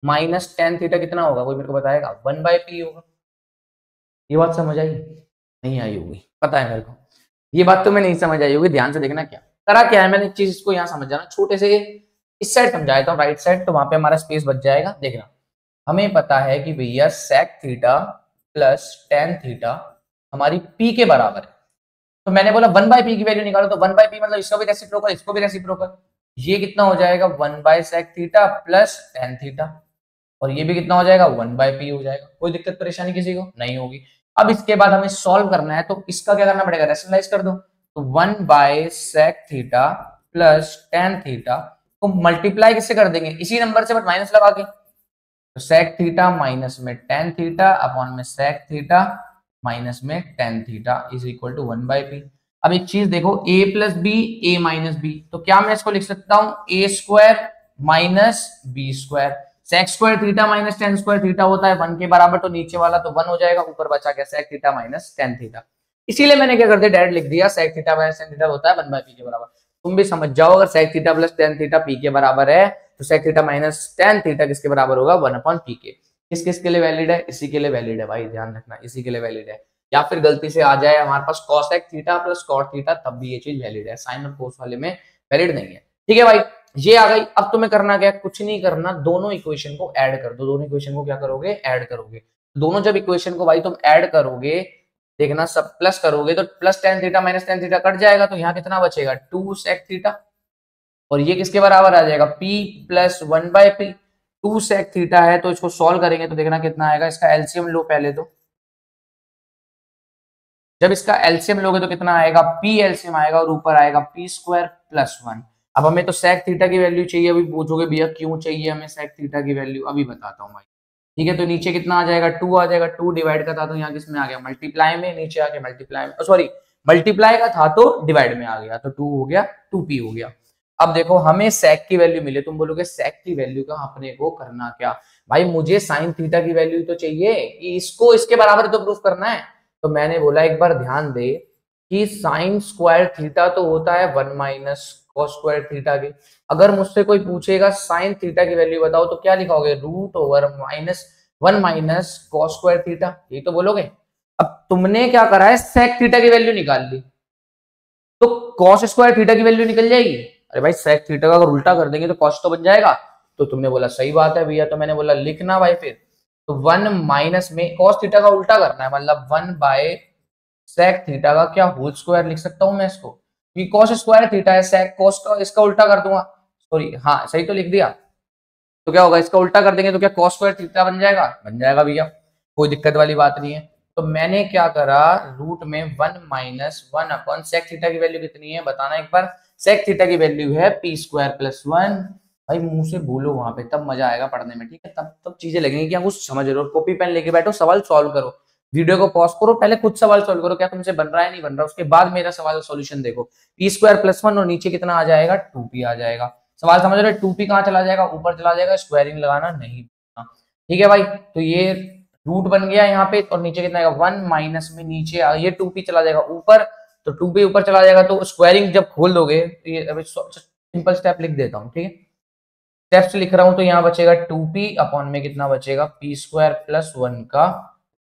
minus tan theta कितना होगा, कोई मेरे को बताएगा, 1/p होगा। ये बात समझ आई, नहीं आई होगी, पता है मेरे को ये बात तो मैं नहीं समझ आई होगी। ध्यान से देखना क्या करा, क्या है मैंने, चीज इसको यहाँ समझ जाना, छोटे से इस साइड समझाया था राइट साइड, तो वहां पे हमारा स्पेस बच जाएगा। देखना, हमें पता है कि भैया sec theta plus tan theta हमारी p के बराबर है, तो मैंने बोला 1/p की वैल्यू निकालो, तो 1/p मतलब इसको भी रेसिप्रोकल, इसको भी रेसिप्रोकल, ये कितना हो जाएगा 1/sec theta plus tan theta, और ये भी कितना हो जाएगा 1/p हो जाएगा। कोई दिक्कत परेशानी किसी को नहीं होगी। अब इसके बाद हमें सॉल्व करना है, तो इसका क्या करना पड़ेगा, रैशनलाइज कर दो, तो 1/sec theta plus tan theta को मल्टीप्लाई किससे कर देंगे, इसी नंबर से बट माइनस लगा के, तो sec थीटा माइनस में tan थीटा अपॉन में sec थीटा माइनस में tan theta is equal to 1/p। अब एक चीज देखो, a plus b a minus b, तो क्या मैं इसको लिख सकता हूं a square minus b square. Sec square theta minus tan square theta होता है 1 के बराबर, तो नीचे वाला तो 1 हो जाएगा, ऊपर बचा क्या sec theta minus tan theta. इसीलिए मैंने क्या कर दिया डायरेक्ट लिख दिया sec theta minus tan theta होता है 1/p के बराबर। तुम भी समझ जाओ, अगर sec theta plus tan theta p के बराबर है तो sec theta minus tan theta किसके बराबर होगा 1/p के। किस किस के लिए वैलिड है, इसी के लिए वैलिड है भाई, ध्यान रखना इसी के लिए वैलिड है। या फिर गलती से आ जाए हमारे पास cosec theta plus cot theta, तब भी ये चीज वैलिड है, साइन और कोस वाले में वैलिड नहीं है। ठीक है भाई, ये आ गई। अब तुम्हें करना क्या, कुछ नहीं करना, दोनों इक्वेशन को ऐड कर दो। दोनों इक्वेशन को क्या करोगे, ऐड करोगे। दोनों जब इक्वेशन को भाई तुम ऐड करोगे, देखना सब प्लस करोगे तो plus tan theta minus tan theta cut जाएगा, तो यहाँ कितना बचेगा 2 sec थीटा, और ये किसके बराबर आ जाएगा p plus 1/p। 2 sec theta है तो इसको सॉल्व करेंगे तो देखना कितना आएगा, इसका एलसीएम लो पहले तो। जब इसका एलसीएम लोगे तो कितना आएगा, p एलसीएम आएगा और ऊपर आएगा p स्क्वायर प्लस 1। अब हमें तो sec थीटा की वैल्यू चाहिए। अभी पूछोगे भैया क्यों चाहिए हमें sec थीटा की वैल्यू, अभी बताता हूँ भाई। ठीक है, तो नीचे कितना आ जाएगा 2 आ जाएगा। 2 डिवाइड का था तो यहाँ किसमें आ गया मल्टीप्लाई में, नीचे आके मल्टीप्लाई में, सॉरी मल्टीप्लाई का था तो डिवाइड में आ गया, तो 2 हो गया 2p हो गया। अब देखो हमें sec की वैल्यू मिले, तुम बोलोगे sec की वैल्यू का अपने को करना क्या भाई, मुझे sin थीटा की वैल्यू तो चाहिए कि इसको इसके बराबर तो प्रूफ करना है। तो मैंने बोला एक बार ध्यान दे कि साइन स्क्वायर थीटा तो होता है 1 माइनस कॉस स्क्वायर थीटा के। अगर मुझसे कोई पूछेगा साइन थीटा की वैल्यू बताओ तो क्या लिखोगे, root over minus 1 minus cos square theta, ये तो बोलोगे। अब तुमने क्या करा है, सेक थीटा की वैल्यू निकाल ली तो कॉस स्क्वायर थीटा की वैल्यू निकल जाएगी। अरे भाई सेक थीटा का अगर उल्टा कर देंगे तो कॉस तो बन जाएगा। तो तुमने बोला सही बात है भैया, तो मैंने बोला लिखना भाई फिर, तो 1 माइनस में कॉस थीटा का उल्टा करना है, मतलब 1 बाय सेक थीटा का क्या होल स्क्वायर लिख सकता हूं मैं इसको, क्योंकि कॉस स्क्वायर थीटा है, सेक कॉस का इसका उल्टा कर दूंगा, सॉरी हाँ सही तो लिख दिया। तो क्या होगा, इसका उल्टा कर देंगे तो क्या कॉस स्क्वायर थीटा बन जाएगा भैया, कोई दिक्कत वाली बात नहीं है। तो मैंने क्या करा, रूट में 1 माइनस 1 अपॉन सेक थीटा की वैल्यू कितनी है बताना एक बार। सेक थीटा की वैल्यू है p स्क्वायर प्लस 1। भाई मुंह से बोलो वहां पे, तब मजा आएगा पढ़ने में, ठीक है, तब चीजें लगेंगी कि आप कुछ समझ रहे हो। कॉपी पेन लेके बैठो, सवाल सॉल्व करो, वीडियो को पॉज करो, पहले खुद सवाल सॉल्व करो क्या तुमसे बन रहा है नहीं बन रहा, उसके बाद मेरा सवाल सॉल्यूशन देखो। p स्क्वायर प्लस 1 और नीचे कितना आ जाएगा 2p आ जाएगा। सवाल समझ रहे हो, 2p कहाँ चला जाएगा, ऊपर चला जाएगा, स्क्वायरिंग लगाना नहीं। ठीक है भाई, तो ये रूट बन गया यहाँ पे, और नीचे कितना आएगा 1 माइनस में नीचे ये 2p चला जाएगा ऊपर, तो 2p ऊपर चला जाएगा, तो स्क्वायरिंग जब खोल दोगे तो ये सिंपल स्टेप लिख देता हूँ, ठीक है, स्टेप्स लिख रहा हूं। तो यहाँ बचेगा 2p अपॉन में कितना बचेगा p स्क्वायर प्लस 1 का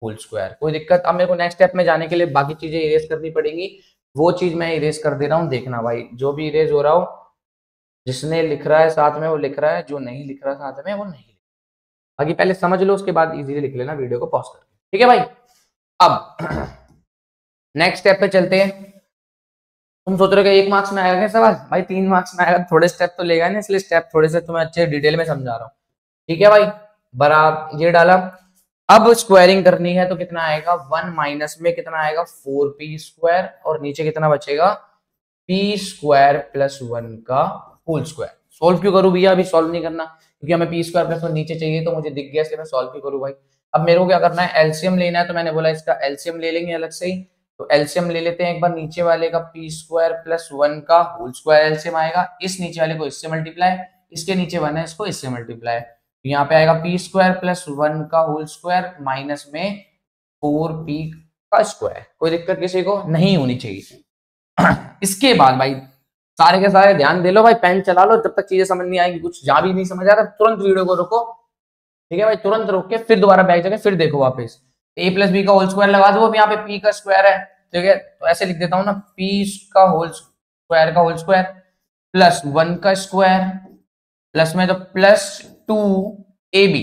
होल स्क्वायर, कोई दिक्कत। अब मेरे को नेक्स्ट स्टेप में जाने के लिए बाकी चीजें इरेज करनी पड़ेंगी, वो चीज मैं इरेज कर दे रहा हूँ, देखना भाई जो भी इरेज हो रहा हो, जिसने लिख रहा है साथ में वो लिख रहा है, जो नहीं लिख रहा साथ में वो नहीं लिख रहा। बाकी पहले समझ लो, उसके बाद इजीली लिख लेना वीडियो को पॉज करके, ठीक है भाई। अब नेक्स्ट स्टेप पे चलते हैं। तुम सोच रहे हो 1 मार्क्स में आएगा क्या सवाल, भाई 3 मार्क्स में आएगा, थोड़े स्टेप तो लेगा ना, इसलिए स्टेप थोड़े से तुम्हें अच्छे डिटेल में समझा रहा हूँ, ठीक है भाई। बराबर ये डाला, अब स्क्वायरिंग करनी है तो कितना आएगा 1 माइनस में कितना आएगा 4p स्क्वायर, और नीचे कितना बचेगा p स्क्वायर प्लस 1 का होल स्क्वायर। सोल्व क्यों करूं भैया, अभी सोल्व नहीं करना क्योंकि हमें p स्क्वायर प्लस 1 नीचे चाहिए, तो मुझे दिख गया इसलिए मैं सोल्व क्यों करूं भाई। अब मेरे को क्या करना है, एलसीएम लेना है, तो मैंने बोला इसका एलसीएम ले लेंगे अलग से ही, तो एलसीएम ले लेते हैं एक बार। नीचे वाले का p स्क्वायर प्लस 1 का होल स्क्वायर एलसीएम आएगा, इस नीचे वाले को इससे मल्टीप्लाई, इसके नीचे 1 है इसको इससे मल्टीप्लाई, तो यहाँ पे आएगा p स्क्वायर प्लस 1 का होल स्क्वायर माइनस में 4p का स्क्वायर। कोई दिक्कत किसी को नहीं होनी चाहिए। इसके बाद भाई सारे के सारे ध्यान दे लो भाई, पेन चला लो, जब तक चीजें समझ नहीं आएगी, कुछ जा भी नहीं समझ आ रहा तुरंत वीडियो को रोको, ठीक है भाई, तुरंत रोक के फिर दोबारा बैक जाके फिर देखो वापस। a प्लस बी का होल स्क्वायर लगा दो, अब यहाँ पे p का स्क्वायर है, ठीक है, तो ऐसे लिख देता हूँ ना, p का होल स्क्वायर प्लस 1 का स्क्वायर प्लस में तो plus 2ab,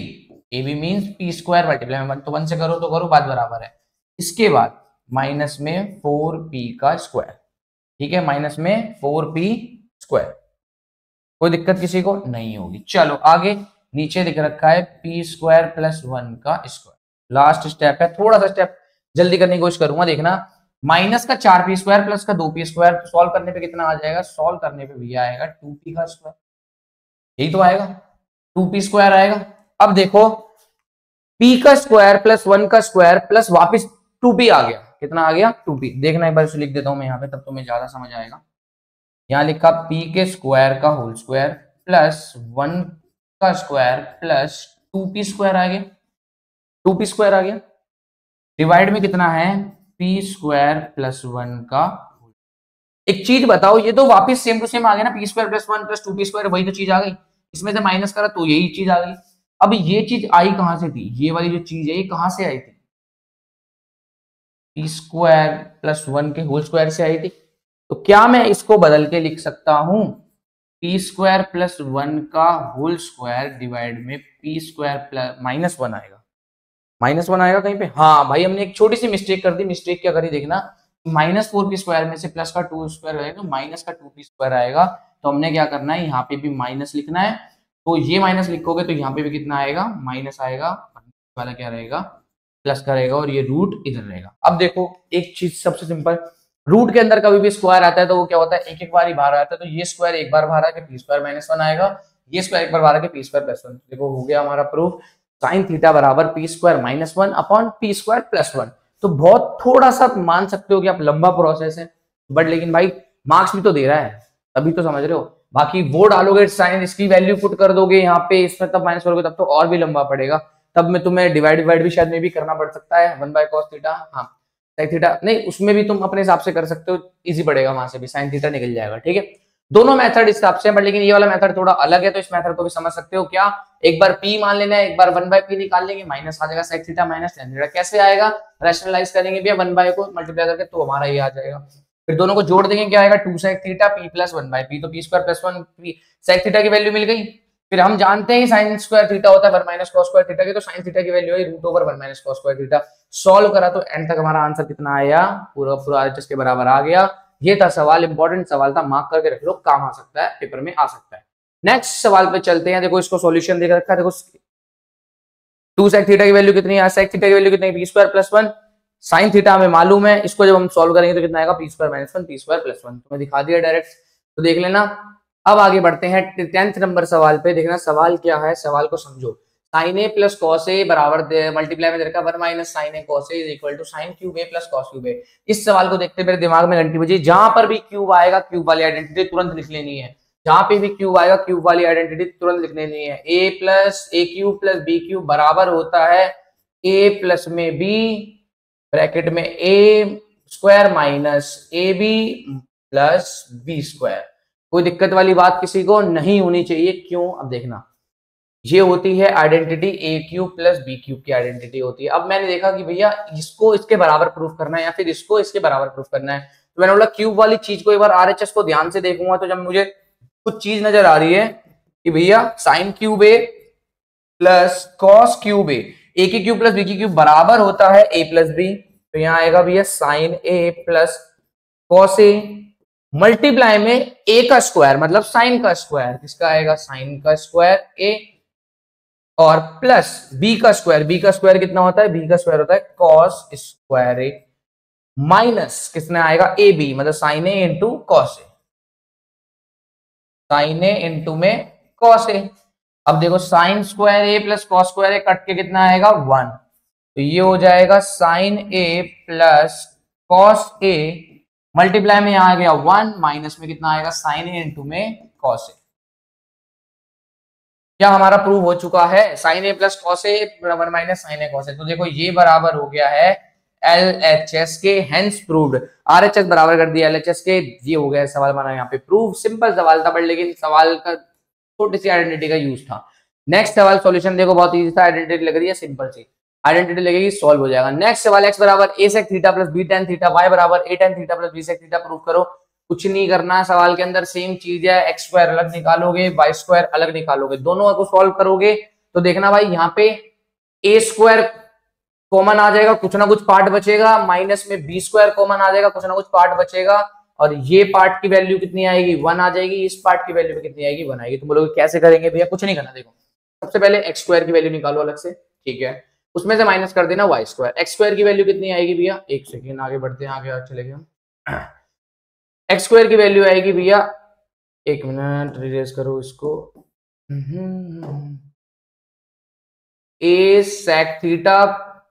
ab means p square multiply में 1, तो 1 से करो तो करो बात बराबर है। इसके बाद माइनस में 4p का स्क्वायर, ठीक है, माइनस में 4p स्क्वायर, कोई दिक्कत किसी को नहीं होगी। चलो आगे, नीचे दिख रखा है p स्क्वायर प्लस 1 का स्क्वायर, लास्ट स्टेप है, थोड़ा सा स्टेप जल्दी करने की कोशिश करूंगा, देखना। माइनस का 4p स्क्वायर प्लस का 2p स्क्वायर, तो सॉल्व करने पे कितना आ जाएगा, सॉल्व करने पे भैया आएगा 2p का स्क्वायर, यही तो आएगा 2p स्क्वायर आएगा। अब देखो p का स्क्वायर प्लस 1 का स्क्वायर प्लस वापिस 2p आ गया, कितना आ गया 2p, देखना एक बार इसे लिख देता हूं मैं यहाँ पे, तब तुम्हें ज्यादा समझ आएगा। यहाँ लिखा p के स्क्वायर का होल स्क्वायर प्लस 1 का स्क्वायर प्लस 2p स्क्वायर आ गया, 2p स्क्वायर आ गया, डिवाइड में कितना है p स्क्वायर प्लस 1 का। एक चीज बताओ, ये तो वापस सेम टू सेम आ गया ना, P square plus 1 plus 2p square, वही तो चीज आ गई, इसमें से माइनस करा तो यही चीज आ गई। अब ये चीज आई कहां से थी, ये वाली जो चीज है ये कहां से आई थी, पी स्क्वायर प्लस 1 के होल स्क्वायर से आई थी। तो क्या मैं इसको बदल के लिख सकता हूं, पी स्क्वायर प्लस 1 का होल स्क्वायर डिवाइड में पी स्क्वायर प्लस -1 आएगा, -1 आएगा कहीं पे। हाँ भाई, हमने एक छोटी सी मिस्टेक कर दी, मिस्टेक क्या करी देखना, -4p स्क्वायर में से प्लस का 2 स्क्वायर आएगा, माइनस का 2p स्क्वायर आएगा। तो हमने क्या करना है, यहाँ पे भी माइनस लिखना है, तो ये माइनस लिखोगे तो यहाँ पे भी कितना आएगा, माइनस आएगा, वाला क्या रहेगा, प्लस का रहेगा, और ये रूट इधर रहेगा। अब देखो एक चीज सबसे सिंपल, रूट के अंदर कभी भी स्क्वायर आता है तो वो क्या होता है, एक एक बार ही बाहर आता है, तो ये स्क्वायर एक बार बाहर आके पी स्क्वायर -1 आएगा, ये स्क्वायर एक बार बाहर आके पी स्क्वायर प्लस 1। देखो हो गया हमारा प्रूफ, साइन थीटा बराबर P square -1 upon P square plus 1। तो बहुत थोड़ा सा मान सकते हो कि आप लंबा प्रोसेस है, बट लेकिन भाई मार्क्स भी तो दे रहा है, तभी तो समझ रहे हो। बाकी वो डालोगे साइन, इसकी वैल्यू पुट कर दोगे यहाँ पे, इसमें तब माइनस करोगे तब तो और भी लंबा पड़ेगा, तब में तुम्हें डिवाइड भी शायद में भी करना पड़ सकता है, 1/cos थीटा, हाँ साइन थीटा नहीं, उसमें भी तुम अपने हिसाब से कर सकते हो, इजी पड़ेगा, वहां से भी साइन थीटा निकल जाएगा, ठीक है। दोनों मेथड इस हिसाब से, बट लेकिन ये वाला मेथड थोड़ा अलग है, तो इस मेथड को भी समझ सकते हो। क्या, एक बार p मान लेना है, एक बार 1/p निकाल लेंगे, माइनस आ जाएगा sec theta minus tan theta. कैसे आएगा, रैशनलाइज करेंगे भैया 1/, को मल्टीप्लाई करके तो हमारा ये आ जाएगा, फिर दोनों को जोड़ देंगे, क्या आएगा 2 sec theta p plus 1/p, तो p square plus 1 sec theta की वैल्यू मिल गई। फिर हम जानते हैं साइन स्क्वायर थीटा होता है 1 - cos स्क्वायर थीटा की, तो साइन थीटा की वैल्यू है √1 - cos स्क्वायर थीटा। सॉल्व करा तो एंड तक हमारा आंसर कितना आया, पूरा पूरा RHS के बराबर आ गया। ये था सवाल, इंपॉर्टेंट सवाल था, मार्क करके रख लो, काम आ सकता है, पेपर में आ सकता है। नेक्स्ट सवाल पे चलते हैं। देखो इसको सॉल्यूशन देकर रखा है, देखो 2 sec थीटा की वैल्यू कितनी है, sec थीटा की वैल्यू कितनी है, p square plus 1, sine theta हमें मालूम है, इसको जब हम सॉल्व करेंगे तो कितना आएगा, p square -1 p square plus 1, तो मैं दिखा दिया डायरेक्ट, तो देख लेना। अब आगे बढ़ते हैं 10th नंबर सवाल पे, देखना सवाल क्या है, सवाल को समझो। sin a plus cos a बराबर मल्टीप्लाई में देखा 1 - sin a cos a is equal to sin cube a plus cos cube a। इस सवाल को देखते मेरे दिमाग में घंटी बजी, जहां पर भी क्यूब आएगा क्यूब वाली आइडेंटिटी तुरंत लिख लेनी है, जहां पे भी क्यूब आएगा क्यूब वाली आइडेंटिटी तुरंत लिख लेनी है। a plus a cube plus b cube बराबर होता है a प्लस में b ब्रैकेट में a square minus ab plus b square. कोई दिक्कत वाली बात किसी को नहीं होनी चाहिए, क्यों, अब देखना, ये होती है identity a cube plus b cube की आइडेंटिटी होती है। अब मैंने देखा कि भैया इसको इसके बराबर प्रूफ करना है या फिर इसको इसके बराबर प्रूफ करना है, तो मैंने बोला क्यूब वाली चीज को एक बार RHS को ध्यान से देखूंगा, तो जब मुझे कुछ चीज नजर आ रही है कि भैया sine cube a plus cos cube a की क्यूब प्लस b की क्यूब बराबर होता है a प्लस b, तो यहाँ आएगा भैया sine a plus cos a multiply में a का स्क्वायर मतलब साइन का स्क्वायर, किसका आएगा, साइन का स्क्वायर a, और प्लस b का स्क्वायर, b का स्क्वायर कितना होता है, b का स्क्वायर होता है कॉस स्क्वायर a, माइनस किसने आएगा ए बी, मतलब sign A into cos A, sign A into में कॉस ए। अब देखो साइन स्क्वायर ए प्लस कॉस स्क्वायर ए कट के कितना आएगा 1, तो ये हो जाएगा sign A plus cos A multiply में आ गया 1 माइनस में कितना आएगा साइन ए इंटू में कॉस ए। क्या हमारा प्रूव हो चुका है, sign A plus cos A 1 minus sine A cos A. तो देखो ये बराबर हो गया है LHS के, हेंस प्रूव्ड। RHS बराबर कर दिया LHS के, ये हो गया सवाल हमारा यहाँ पे प्रूव। सिंपल सवाल था बट लेकिन सवाल का छोटी सी आइडेंटिटी का यूज था। नेक्स्ट सवाल सॉल्यूशन देखो बहुत इजी था, आइडेंटिटी लग रही है सिंपल सी, आइडेंटिटी लगेगी सॉल्व हो जाएगा। नेक्स्ट सवाल x बराबर a sec theta plus b tan theta, y बराबर a tan theta plus b sec theta prove करो। कुछ नहीं करना, सवाल के अंदर सेम चीज है, x स्क्वायर अलग निकालोगे y स्क्वायर अलग निकालोगे, दोनों को सॉल्व करोगे तो देखना भाई यहाँ पे a स्क्वायर कॉमन आ जाएगा, कुछ ना कुछ पार्ट बचेगा, माइनस में b स्क्वायर कॉमन आ जाएगा, कुछ ना कुछ पार्ट बचेगा, और ये पार्ट की वैल्यू कितनी आएगी 1 आ जाएगी, इस पार्ट की वैल्यू कितनी आएगी 1 आएगी। तो बोलोगे कैसे करेंगे भैया, कुछ नहीं करना, देखो सबसे पहले x स्क्वायर की वैल्यू निकालो अलग से, ठीक है, उसमें से माइनस कर देना y स्क्वायर। x स्क्वायर की वैल्यू कितनी आएगी भैया, एक सेकेंड आगे बढ़ते हैं, आगे चले गए हम। x स्क्वायर की वैल्यू आएगी भैया, एक मिनट रिरेज करो इसको, a sec theta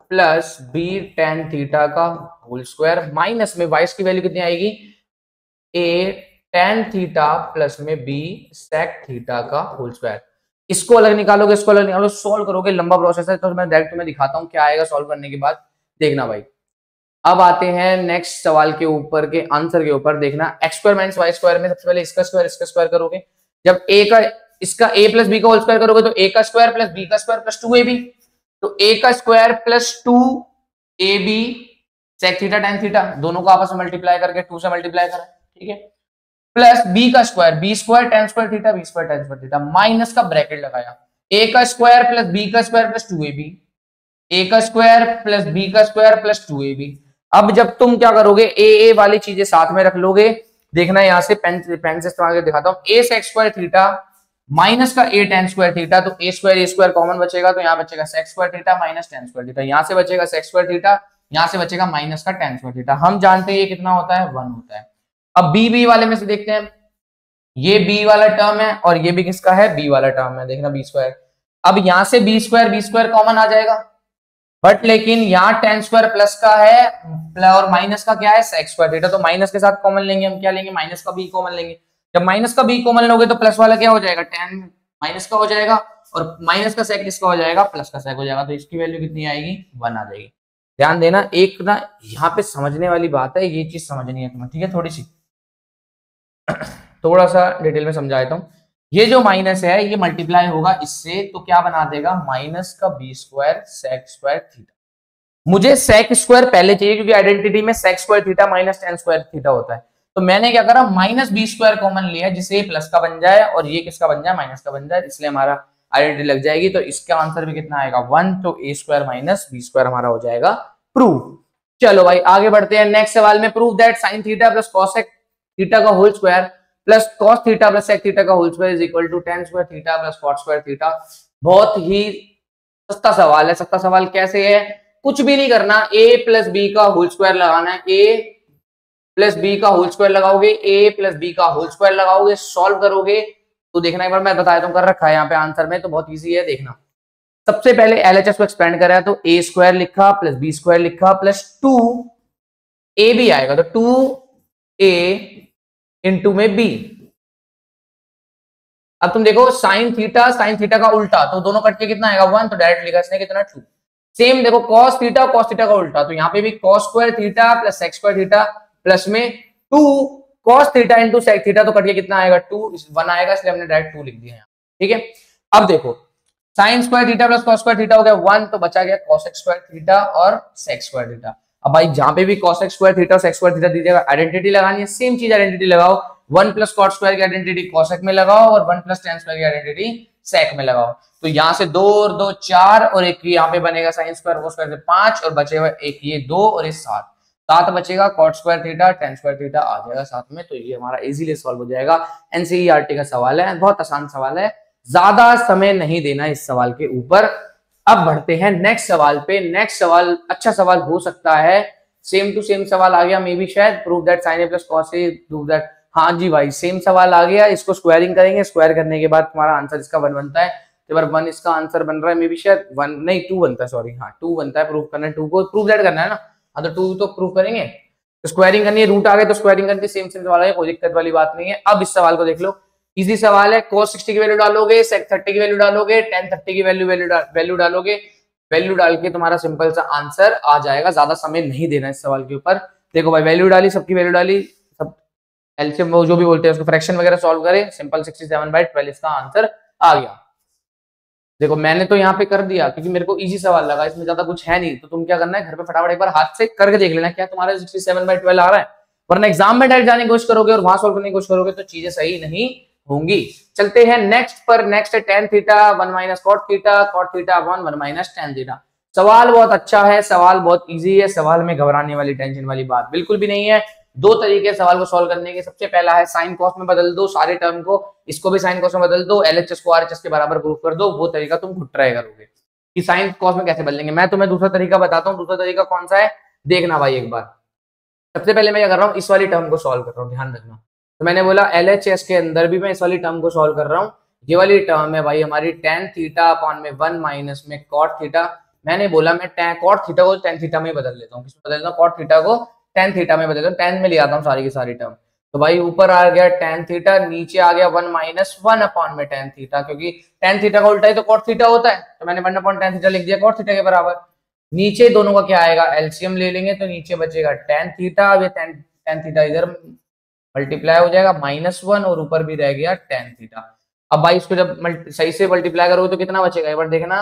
plus b tan theta का होल स्क्वायर माइनस में y की वैल्यू कितनी आएगी a टेन थीटा प्लस में बी सेक थीटा का होल स्क्वायर। इसको अलग निकालोगे, इसको अलग निकालोगे, सॉल्व करोगे, लंबा प्रोसेस है, तो मैं डायरेक्ट तुम्हें दिखाता हूँ क्या आएगा सॉल्व करने के बाद, देखना भाई। अब आते हैं नेक्स्ट सवाल के ऊपर के आंसर के ऊपर, देखना x square minus y square में सबसे पहले इसका स्क्वायर करोगे। जब ए का इसका a प्लस बी का होल स्क्वायर करोगे तो a का स्क्वायर प्लस b का स्क्वायर प्लस 2ab, तो a का square plus 2ab sec theta tan theta, दोनों को आपस में मल्टीप्लाई करके 2 से मल्टीप्लाई करा, ठीक है, प्लस b का square b square tan square theta b square tan square theta, minus का ब्रैकेट लगाया, a का स्क्वायर प्लस b का स्क्वायर प्लस 2ab, a का स्क्वायर प्लस b का स्क्वायर प्लस 2ab। अब जब तुम क्या करोगे, ए वाली चीजें साथ में रख लोगे, देखना यहां से पेन से इस्तेमाल करके दिखाता हूं, a sec square theta minus का a tan स्क्वायर थीटा, तो a स्क्वायर कॉमन बचेगा, तो यहाँ बचेगा sec square theta minus tan square theta, यहाँ से बचेगा सेक स्क्वायर थीटा, यहाँ से बचेगा माइनस का tan स्क्वायर थीटा। हम जानते हैं ये कितना होता है, 1 होता है। अब b वाले में से देखते हैं, ये b वाला टर्म है और ये भी किसका है, b वाला टर्म है, देखना b स्क्वायर। अब यहाँ से b स्क्वायर कॉमन आ जाएगा, बट लेकिन यहाँ tan स्क्वायर प्लस का है और माइनस का क्या है, सेक स्क्वायर थीटा, तो माइनस के साथ कॉमन लेंगे, हम क्या लेंगे, माइनस का b कॉमन लेंगे। जब माइनस का b कॉमन लोगे तो प्लस वाला क्या हो जाएगा, tan माइनस का हो जाएगा, और माइनस का सेक किसका हो जाएगा, प्लस का सेक हो जाएगा, तो इसकी वैल्यू कितनी आएगी, 1 आ जाएगी। ध्यान देना, एक ना यहाँ पे समझने वाली बात है, ये चीज समझनी है तुम्हें, ठीक है, थोड़ी सी थोड़ा सा डिटेल में समझा देता हूँ। ये जो माइनस है ये मल्टीप्लाई होगा इससे, तो क्या बना देगा, माइनस का b square sec square theta. मुझे सेक स्क्वायर पहले चाहिए क्योंकि आइडेंटिटी में sec square theta minus tan square theta होता है, तो मैंने क्या करा, माइनस b स्क्वायर कॉमन लिया जिससे प्लस का बन जाए और ये किसका बन जाए, माइनस का बन जाए, इसलिए हमारा आइडेंटिटी लग जाएगी। तो इसका आंसर भी कितना आएगा, 1, तो a square minus b square हमारा हो जाएगा प्रूव। चलो भाई आगे बढ़ते हैं नेक्स्ट सवाल में, prove that sine theta plus cosec theta का whole square plus cos theta plus sec theta का whole square is equal to tan square theta plus cot square theta. बहुत ही सस्ता सवाल है। सस्ता सवाल कैसे है, कुछ भी नहीं करना, a प्लस बी का होल स्क्वायर लगाना है, a प्लस बी का होल स्क्वायर लगाओगे, a प्लस बी का होल स्क्वायर लगाओगे, सॉल्व करोगे तो देखना, एक बार मैं बता देता हूं, कर रखा है यहाँ पे आंसर में, तो बहुत इजी है, देखना। सबसे पहले एलएचएस को एक्सपेंड करा तो a स्क्वायर लिखा प्लस बी स्क्वायर लिखा प्लस 2a भी आएगा, तो 2a इंटू में b। अब तुम देखो साइन थीटा का उल्टा, तो दोनों कट के कितना आएगा, 1, तो डायरेक्ट लिखा इसने कितना, 2। सेम देखो कॉस थीटा का उल्टा, तो यहाँ पे भी cos square theta plus sec square theta plus में 2 cos theta into sec theta, तो कट के कितना आएगा, 2, 1 आएगा, इसलिए हमने डायरेक्ट 2 लिख दिया यहाँ, ठीक है। अब देखो sine square theta plus cos square theta हो गया 1, तो बचा गया कॉसेक स्क्वायर थीटा और सेक स्क्वायर थीटा। अब भाई जहां पे भी कॉसेक स्क्वायर थीटा और सेक स्क्वायर थीटा दीजिएगा, आइडेंटिटी लगानी है, सेम चीज आइडेंटिटी लगाओ, 1 प्लस कॉट स्क्वायर की आइडेंटिटी कॉसेक में लगाओ और 1 प्लस tan स्क्वायर की आइडेंटिटी सेक में लगाओ। तो यहाँ से 2 और 2 4 और एक यहाँ पे बनेगा साइन स्क्वायर वो स्क्वायर से 5 और बचेगा एक ये 2 और ये 7 बचेगा, cot square theta tan square theta आ जाएगा साथ में, तो ये हमारा इजीली सॉल्व हो जाएगा। एनसीईआरटी का सवाल है, बहुत आसान सवाल है, ज्यादा समय नहीं देना इस सवाल के ऊपर। अब बढ़ते हैं नेक्स्ट सवाल पे। नेक्स्ट सवाल अच्छा सवाल हो सकता है, सेम टू सेम सवाल आ गया मे बी, शायद prove that sine A plus cos a prove that, हाँ जी भाई सेम सवाल आ गया, इसको स्क्वायरिंग करेंगे, स्क्वायर करने के बाद तुम्हारा आंसर इसका 1 बनता है, तो बार 1 इसका आंसर बन रहा है मे बी, शायद 1 नहीं 2 बनता है, सॉरी हाँ 2 बनता है, प्रूव करना है, 2 को प्रूव दैट करना है ना, हाँ तो 2 तो प्रूव करेंगे, तो स्क्वायरिंग करनी है, रूट आ गए तो स्क्वायरिंग करनी, सेम सवाल है, कोई दिक्कत वाली बात नहीं है। अब इस सवाल को देख लो, इजी सवाल है, cos 60 की वैल्यू डालोगे, sec 30 की वैल्यू डालोगे, tan 30 की वैल्यू डालोगे, वैल्यू डाल के तुम्हारा सिंपल सा आंसर आ जाएगा। ज्यादा समय नहीं देना इस सवाल के ऊपर। देखो भाई वैल्यू डाली, सबकी वैल्यू डाली, सब एलसीएम वो जो भी बोलते हैं उसको फ्रैक्शन वगैरह सॉल्व करें, सिंपल 67/12 इसका आंसर आ गया। देखो मैंने तो यहाँ पे कर दिया क्योंकि मेरे को इजी सवाल लगा, इसमें ज्यादा कुछ है नहीं, तो तुम क्या करना है घर पे फटाफट एक बार हाथ से करके देख लेना क्या तुम्हारा 67/12 आ रहा है, वरना एग्जाम में डायरेक्ट जाने की कोशिश करोगे और वहां सॉल्व करने की कोशिश करोगे तो चीजें सही नहीं होंगी। चलते हैं नेक्स्ट पर। नेक्स्ट है tan theta 1 minus cot theta 1 minus tan theta. सवाल बहुत अच्छा है, सवाल बहुत इजी है, सवाल में घबराने वाली टेंशन वाली बात बिल्कुल भी नहीं है। 2 तरीके सवाल को सॉल्व करने के, सबसे पहला है साइन कॉस में बदल दो सारे टर्म को, इसको भी साइन कॉस में बदल दो, एलएचएस को आरएचएस के बराबर प्रूफ कर दो। वो तरीका तुम खुद ट्राई करोगे कि साइन कॉस में कैसे बदलेंगे। मैं तुम्हें दूसरा तरीका बताता हूँ, दूसरा तरीका कौन सा है देखना भाई एक बार। सबसे पहले मैं क्या कर रहा हूँ, इस वाली टर्म को सॉल्व कर रहा हूँ, ध्यान रखना। तो मैंने बोला एलएचएस के अंदर भी मैं इस वाली टर्म को सॉल्व कर रहा हूँ। ये वाली टर्म है भाई हमारी tan थीटा अपॉन में 1 माइनस में कॉट थीटा। मैंने बोला मैं कॉट थीटा को tan थीटा में बदल लेता हूँ, किसमें बदल लेता हूँ, कॉट थीटा को tan थीटा में बदल लेता हूँ, tan में ले आता हूँ सारी की सारी टर्म। तो भाई ऊपर आ गया टेन थीटा, नीचे आ गया 1 माइनस 1 अपॉन में टेन थीटा, क्योंकि टेन थीटा का उल्टा ही तो कॉट थीटा होता है, तो मैंने 1 अपॉन टेन थीटा लिख दिया कॉट थीटा के बराबर। नीचे दोनों का क्या आएगा, एलसीएम ले लेंगे तो नीचे बचेगा टेन थीटा, अब ये टेन थीटा इधर मल्टीप्लाई हो जाएगा -1 और ऊपर भी रह गया टेन थीटा। अब भाई इसको जब सही से मल्टीप्लाई करोगे तो कितना बचेगा, एक बार देखना,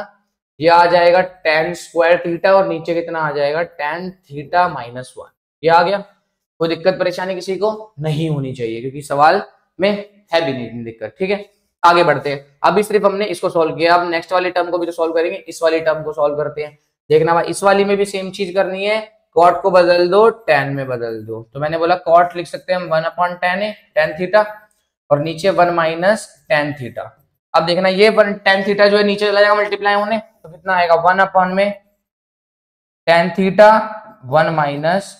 ये आ जाएगा टेन स्क्वायर थीटा और नीचे कितना आ जाएगा टेन थीटा -1। ये आ गया। कोई दिक्कत परेशानी किसी को नहीं होनी चाहिए, क्योंकि सवाल में है भी नहीं दिक्कत। ठीक है, आगे बढ़ते हैं। अभी सिर्फ हमने इसको सॉल्व किया, अब नेक्स्ट वाली टर्म को भी तो सॉल्व करेंगे, इस वाली टर्म को सॉल्व करते हैं। देखना भाई, इस वाली में भी सेम चीज करनी है, कॉट को बदल दो, टेन में बदल दो। तो मैंने बोला कॉट लिख सकते हैं हम 1 अपॉन टेन है, टेन थीटा, और नीचे 1 माइनस टेन थीटा। अब देखना ये टेन थीटा जो है नीचे चला जाएगा मल्टीप्लाई होने, तो कितना आएगा 1 अपॉन में tan theta 1 minus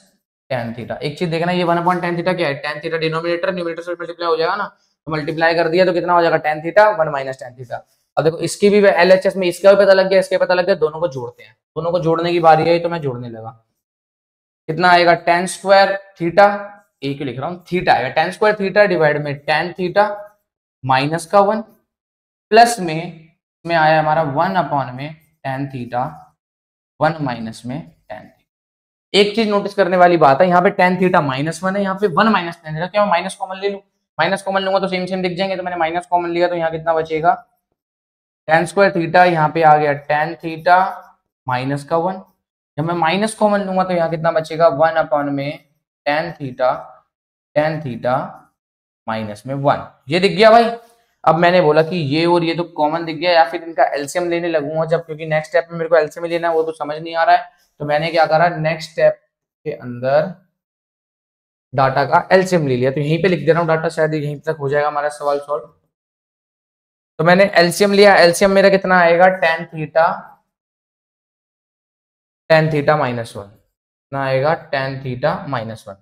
tan theta. एक चीज देखना, ये 1 अपॉन टेन थीटा क्या है, टेन थीटा डिनोमिनेटर, न्यूमरेटर से मल्टीप्लाई हो जाएगा ना, तो मल्टीप्लाई कर दिया तो कितना हो जाएगा tan theta 1 minus tan theta. अब देखो इसकी भी एलएचएस में इसका भी पता लग गया, इसके पता लग गया, दोनों को जोड़ते हैं, दोनों को जोड़ने की बारी आई तो मैं जोड़ने लगा। कितना आएगा टेन स्क्वायर थीटा, एक ही लिख रहा हूँ, थीटा आएगा टेन स्क्वायर थीटा डिवाइड में टेन थीटा माइनस का 1 प्लस में आया हमारा 1 अपॉन में टेन थीटा 1 माइनस में टेन थीटा। एक चीज नोटिस करने वाली बात है, यहाँ पे टेन थीटा -1 है, यहाँ पे 1 माइनस टेन थीटा, क्या मैं माइनस कॉमन ले लूं, माइनस कॉमन लूंगा तो सेम सेम दिख जाएंगे, तो मैंने माइनस कॉमन लिया, तो यहाँ कितना बचेगा टेन स्क्वायर थीटा, यहाँ पे आ गया टेन थीटा माइनस का 1। जब मैं माइनस कॉमन लूंगा तो यहाँ कितना बचेगा 1 अपॉन में टेन थीटा माइनस में 1। ये दिख गया भाई। अब मैंने बोला कि ये और ये तो कॉमन दिख गया, या फिर इनका एलसीएम लेने लगूंगा जब, क्योंकि नेक्स्ट स्टेप में मेरे को एलसीएम लेना है, वो तो समझ नहीं आ रहा है। तो मैंने क्या करा, नेक्स्ट स्टेप के अंदर डाटा का एलसीएम ले लिया, तो यहीं पे लिख दे रहा हूँ डाटा, शायद यहीं तक हो जाएगा हमारा सवाल सॉल्व। तो मैंने एलसीएम लिया, एलसीएम मेरा कितना आएगा टेन थीटा -1 कितना आएगा टेन थीटा -1।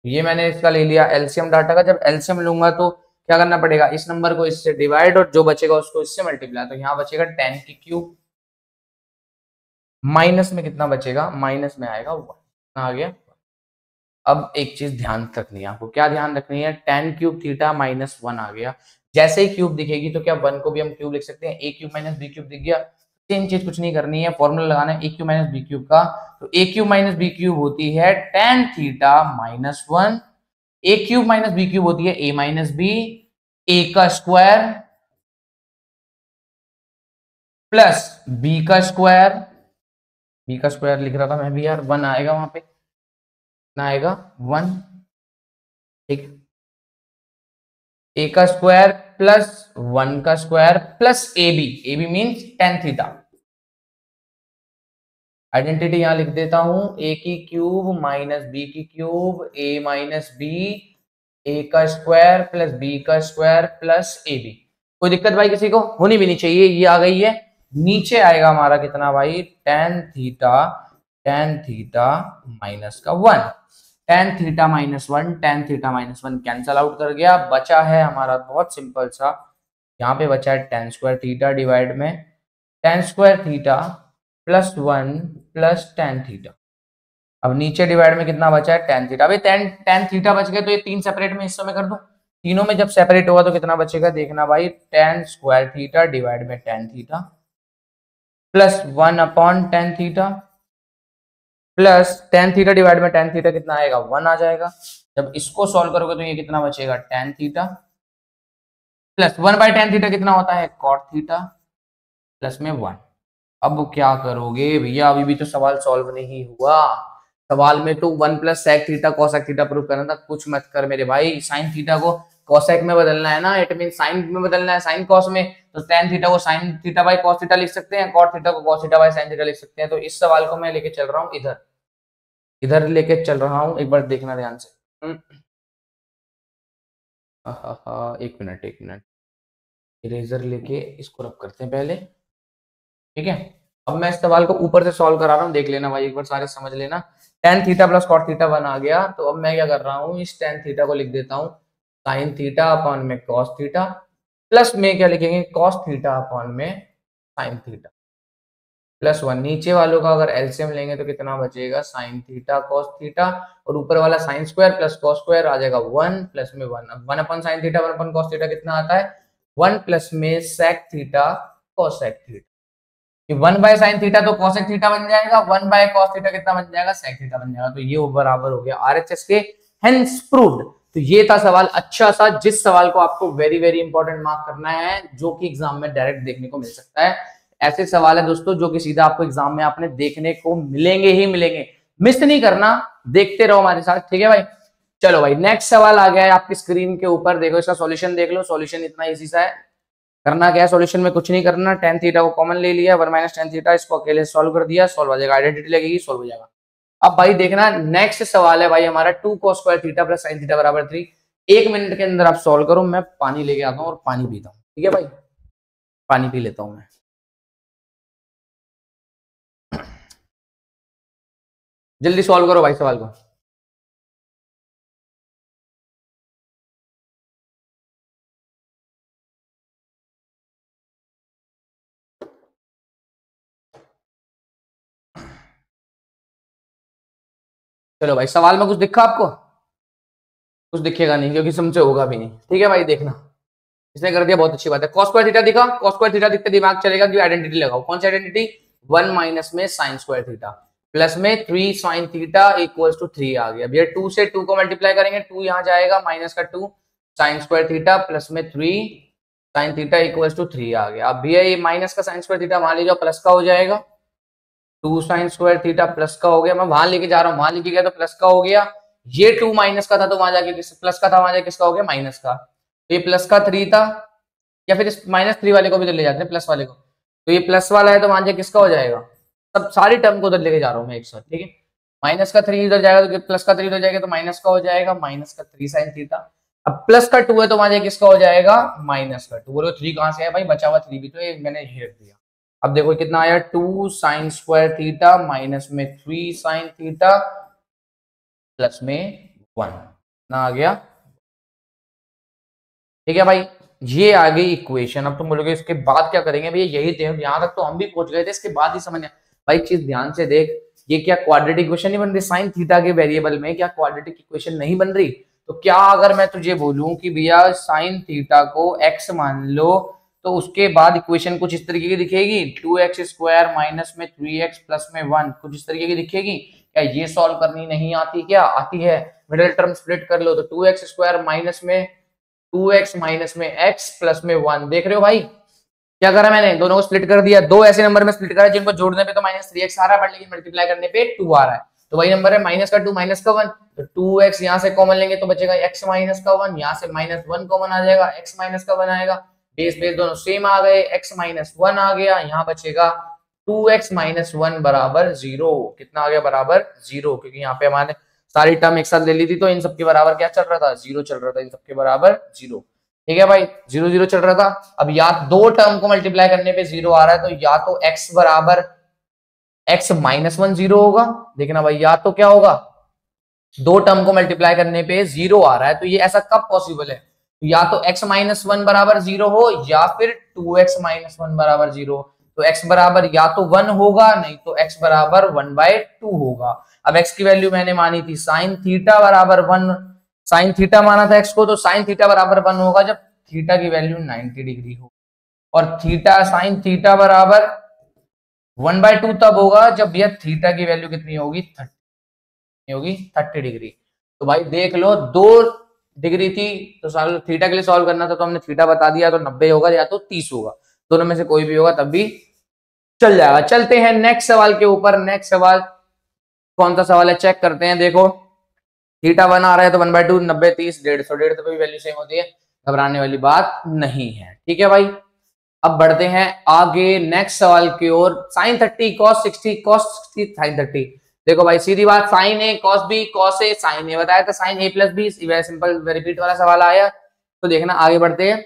ये मैंने इसका ले लिया एलसीएम डाटा का। जब एलसीएम लूंगा तो क्या करना पड़ेगा, इस नंबर को इससे डिवाइड और जो बचेगा उसको इससे मल्टीप्लाई, तो यहाँ बचेगा टेन की क्यूब, माइनस में कितना बचेगा, माइनस में आएगा 1, आ गया। अब एक चीज ध्यान रखनी है आपको, क्या ध्यान रखनी है, टेन क्यूब थीटा -1 आ गया, जैसे ही क्यूब दिखेगी तो क्या 1 को भी हम क्यूब लिख सकते हैं, ए क्यूब माइनस बी क्यूब दिख गया, सेम चीज कुछ नहीं करनी है, फॉर्मूला लगाना है ए क्यूब माइनस बी क्यूब का। तो ए क्यूब माइनस बी क्यूब होती है टेन थीटा -1, ए क्यूब माइनस बी क्यूब होती है ए माइनस बी, ए का स्क्वायर प्लस बी का स्क्वायर, बी का स्क्वायर लिख रहा था मैं भी यार, 1 आएगा वहां पे, कितना आएगा 1, ठीक, ए का स्क्वायर प्लस 1 का square plus a b means tan theta. Identity यहां लिख देता हूं, ए की क्यूब माइनस बी की cube, a minus b, a का स्क्वायर प्लस बी का स्क्वायर प्लस ए बी। कोई दिक्कत भाई किसी को होनी भी नहीं चाहिए, ये आ गई है। नीचे आएगा हमारा कितना भाई टेन थीटा माइनस का 1, टेन थीटा -1 कैंसल आउट कर गया, बचा है हमारा बहुत सिंपल सा, यहाँ पे बचा है टेन स्क्वायर थीटा डिवाइड में ten square theta plus 1 plus tan theta. अब नीचे डिवाइड में कितना बचा है टेन थीटा। अभी टेन थीटा बच गए तो ये तीन सेपरेट में हिस्सों में कर दूं, तीनों में जब सेपरेट होगा तो कितना बचेगा, देखना भाई टेन स्क्वायर थीटा डिवाइड में ten theta plus 1 upon ten theta plus tan theta divide में टेन थीटा कितना आएगा 1 आ जाएगा। जब इसको सॉल्व करोगे तो ये कितना बचेगा ten theta plus 1 by tan theta कितना होता है कॉट थीटा प्लस में 1। अब क्या करोगे भैया, अभी भी तो सवाल सॉल्व नहीं हुआ, सवाल में तो 1 plus sec theta cosec theta prove करना था, कुछ मत कर मेरे भाई, साइन थीटा को कोसेक में बदलना है ना, इट मीन साइन में बदलना है, साइन कॉस में, तो टेन थीटा को sine theta by cos theta लिख सकते हैं, कॉट थीटा को cos theta by sine theta लिख सकते हैं। तो इस सवाल को मैं लेके चल रहा हूँ इधर लेके चल रहा हूँ, एक बार देखना ध्यान से। एक मिनट इरेजर लेके इसको रब करते हैं पहले, ठीक है। अब मैं इस सवाल को ऊपर से सॉल्व करा रहा हूँ, देख लेना भाई एक बार, सारे समझ लेना। Tan theta plus cot theta 1 आ गया, तो अब मैं क्या कर रहा हूँ, इस टेन थीटा को लिख देता हूँ साइन थीटा अपॉन में कॉस थीटा प्लस में क्या लिखेंगे कॉस थीटा अपॉन में साइन थीटा। प्लस 1, नीचे वालों का अगर एलसीएम लेंगे तो कितना बचेगा, साइन थीटा कॉस थीटा, और ऊपर वाला sine square plus cos square आ जाएगा 1 प्लस में 1, अब 1 अपन साइन थीटा 1 अपन कॉस थीटा कितना आता है 1 प्लस में sec theta cosec theta, 1 by sine theta तो कॉसेक थीटा बन जाएगा, 1 बाय कॉस थीटा कितना बन जाएगा, सेक थीटा बन जाएगा, तो ये बराबर हो गया आरएचएस के, हेंस प्रूव्ड। तो ये था सवाल, अच्छा सा, जिस सवाल को आपको वेरी वेरी इंपॉर्टेंट मार्क करना है, जो कि एग्जाम में डायरेक्ट देखने को मिल सकता है। ऐसे सवाल है दोस्तों जो कि सीधा आपको एग्जाम में आपने देखने को मिलेंगे ही मिलेंगे, मिस नहीं करना, देखते रहो हमारे साथ, ठीक है भाई। चलो भाई नेक्स्ट सवाल आ गया है आपकी स्क्रीन के ऊपर, देखो इसका सॉल्यूशन देख लो, सॉल्यूशन इतना इजी सा है, करना क्या है सॉल्यूशन में, कुछ नहीं करना, टेन थीटा को कॉमन ले लिया, 1 माइनस टेन थीटा, इसको अकेले सॉल्व कर दिया, सॉल्व हो जाएगा, आइडेंटिटी लगेगी, सॉल्व हो जाएगा। अब भाई देखना नेक्स्ट सवाल है भाई हमारा 2 cos square theta plus sine theta बराबर 3, 1 मिनट के अंदर आप सॉल्व करो, मैं पानी लेके आता हूँ और पानी पीता हूँ, ठीक है भाई, पानी पी लेता हूँ मैं। जल्दी सॉल्व करो भाई सवाल को। चलो भाई सवाल में कुछ दिखा आपको, कुछ दिखेगा नहीं क्योंकि समझे होगा भी नहीं, ठीक है भाई देखना, इसने कर दिया, बहुत अच्छी बात है, cos स्क्वायर थीटा दिखा, cos स्क्वायर थीटा दिखते दिमाग चलेगा कि आइडेंटिटी लगाओ, कौन सी आइडेंटिटी, 1 माइनस में साइन स्क्वायर थीटा प्लस में 3 साइन थीटा इक्वल्स टू 3 आ गया, भैया 2 से 2 को मल्टीप्लाई करेंगे, 2 यहां जाएगा, माइनस का 2 साइन स्क्वायर थीटा प्लस में 3 साइन थीटा इक्वल्स टू 3 आ गया। अब भैया ये माइनस का साइन स्क्वायर थीटा वहां ले जाओ, प्लस का हो जाएगा, 2 साइन स्क्वायर थीटा प्लस का हो गया, मैं वहां लेके जा रहा हूँ, वहां लेके गया तो प्लस का हो गया, ये 2 माइनस का था तो वहां जाके प्लस का था, वहां जाके किसका हो गया, माइनस का, तो ये प्लस का 3 था, या फिर इस -3 वाले को भी तो ले जाते हैं प्लस वाले को, तो ये प्लस वाला है तो मान जाए किसका हो जाएगा, सब सारी टर्म को उधर लेके जा रहा हूँ मैं एक साथ, ठीक है, माइनस का 3 उधर जाएगा तो प्लस का 3 उधर जाएगा तो माइनस का हो जाएगा, माइनस का 3 साइन थीटा, अब प्लस का 2 है तो मान जाए किसका हो जाएगा, माइनस का 2, बोलो 3 कहां से है भाई, बचा हुआ 3 भी तो ये मैंने हेर दिया। अब देखो कितना आया, 2 साइन स्क्वायर थीटा माइनस में 3 साइन थीटा प्लस में 1 ना आ गया, ठीक है भाई, ये आ गई इक्वेशन। अब तुम बोलोगे इसके बाद क्या करेंगे भैया, यही थे यहां तक तो हम भी पहुंच गए थे, इसके बाद ही समझ भाई, चीज ध्यान से देख, ये क्या क्वाड्रेटिक इक्वेशन नहीं बन रही, साइन थीटा के वेरिएबल में क्या क्वाड्रेटिक इक्वेशन नहीं बन रही, तो क्या अगर मैं तुझे बोलूं कि भैया साइन थीटा को x मान लो, तो उसके बाद इक्वेशन कुछ इस तरीके की दिखेगी, 2x स्क्वायर माइनस में 3x प्लस में 1, कुछ इस तरीके की दिखेगी, क्या ये सॉल्व करनी नहीं आती, क्या आती है, मिडिल टर्म स्प्लिट कर लो, तो 2x स्क्वायर माइनस में 2x माइनस में x प्लस में 1, देख रहे हो भाई क्या करा मैंने, दोनों को स्प्लिट कर दिया, दो ऐसे नंबर में स्प्लिट करा जिनको जोड़ने पे तो -3x आ रहा है, बट लेकिन मल्टीप्लाई करने पे 2 आ रहा है, तो वही नंबर है माइनस का 2 माइनस का 1, तो 2x यहां से कॉमन लेंगे तो बचेगा x माइनस का 1, यहां से -1 कॉमन आ जाएगा, x माइनस का 1 आएगा, बेस बेस दोनों सेम आ गए, x माइनस 1 आ गया, यहाँ बचेगा 2x माइनस 1 बराबर 0, कितना आ गया, बराबर 0, क्योंकि यहाँ पे हमारे सारी टर्म एक साथ ले ली थी तो इन सबके बराबर क्या चल रहा था, 0 चल रहा था, इन सबके बराबर 0, ठीक है भाई, 0 0 चल रहा था। अब या दो टर्म को मल्टीप्लाई करने पे 0 आ रहा है, तो या तो x बराबर x माइनस 1 0 होगा, देखना भाई, या तो क्या होगा, दो टर्म को मल्टीप्लाई करने पे 0 आ रहा है, तो ये ऐसा कब पॉसिबल है, या तो x माइनस 1 बराबर 0 हो, या फिर 2x माइनस 1 बराबर 0, तो x बराबर या तो 1 होगा, नहीं तो x बराबर 1/2 होगा। अब x की वैल्यू मैंने मानी थी साइन थीटा बराबर 1, साइन थीटा माना था x को, तो साइन थीटा बराबर 1 होगा जब थीटा की वैल्यू 90 डिग्री हो, और थीटा साइन थीटा बराबर 1/2 तब होगा जब यह थीटा की वैल्यू कितनी होगी, 30 होगी, 30 डिग्री। तो भाई देख लो 2 डिग्री थी तो थीटा के लिए सॉल्व करना था, तो हमने थीटा बता दिया, तो 90 होगा या तो 30 होगा, दोनों में से कोई भी होगा तब भी चल जाएगा। चलते हैं नेक्स्ट सवाल के ऊपर, नेक्स्ट सवाल कौन सा सवाल है चेक करते हैं, देखो थीटा 1 आ रहा है तो 1/2, 90 30 150, 150 पे भी वैल्यू सेम होती है, घबराने वाली बात नहीं है, ठीक है भाई। अब बढ़ते हैं आगे नेक्स्ट सवाल की ओर, साइन 30 cos 60 cos 60 साइन 30, देखो भाई सीधी बात, sine A cos b cos a sine A, बताया था sine a plus B, simple repeat वाला सवाल आया, तो देखना आगे बढ़ते हैं।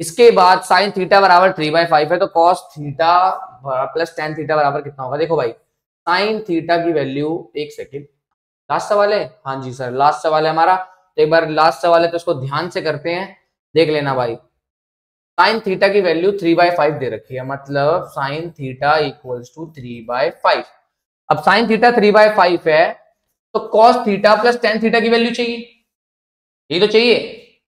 इसके बाद साइन थीटा बराबर 3/5 है, तो cos theta plus tan theta बराबर कितना होगा, देखो भाई साइन थीटा की वैल्यू, एक सेकेंड, लास्ट सवाल है, हाँ जी सर लास्ट सवाल है हमारा, तो एक बार लास्ट सवाल है तो इसको ध्यान से करते हैं, देख लेना भाई, साइन थीटा की वैल्यू 3/5 दे रखी है, मतलब साइन थीटा इक्वल्स टू 3/5। अब साइन थीटा 3/5 है तो cos theta plus tan theta की वैल्यू चाहिए, ये तो चाहिए।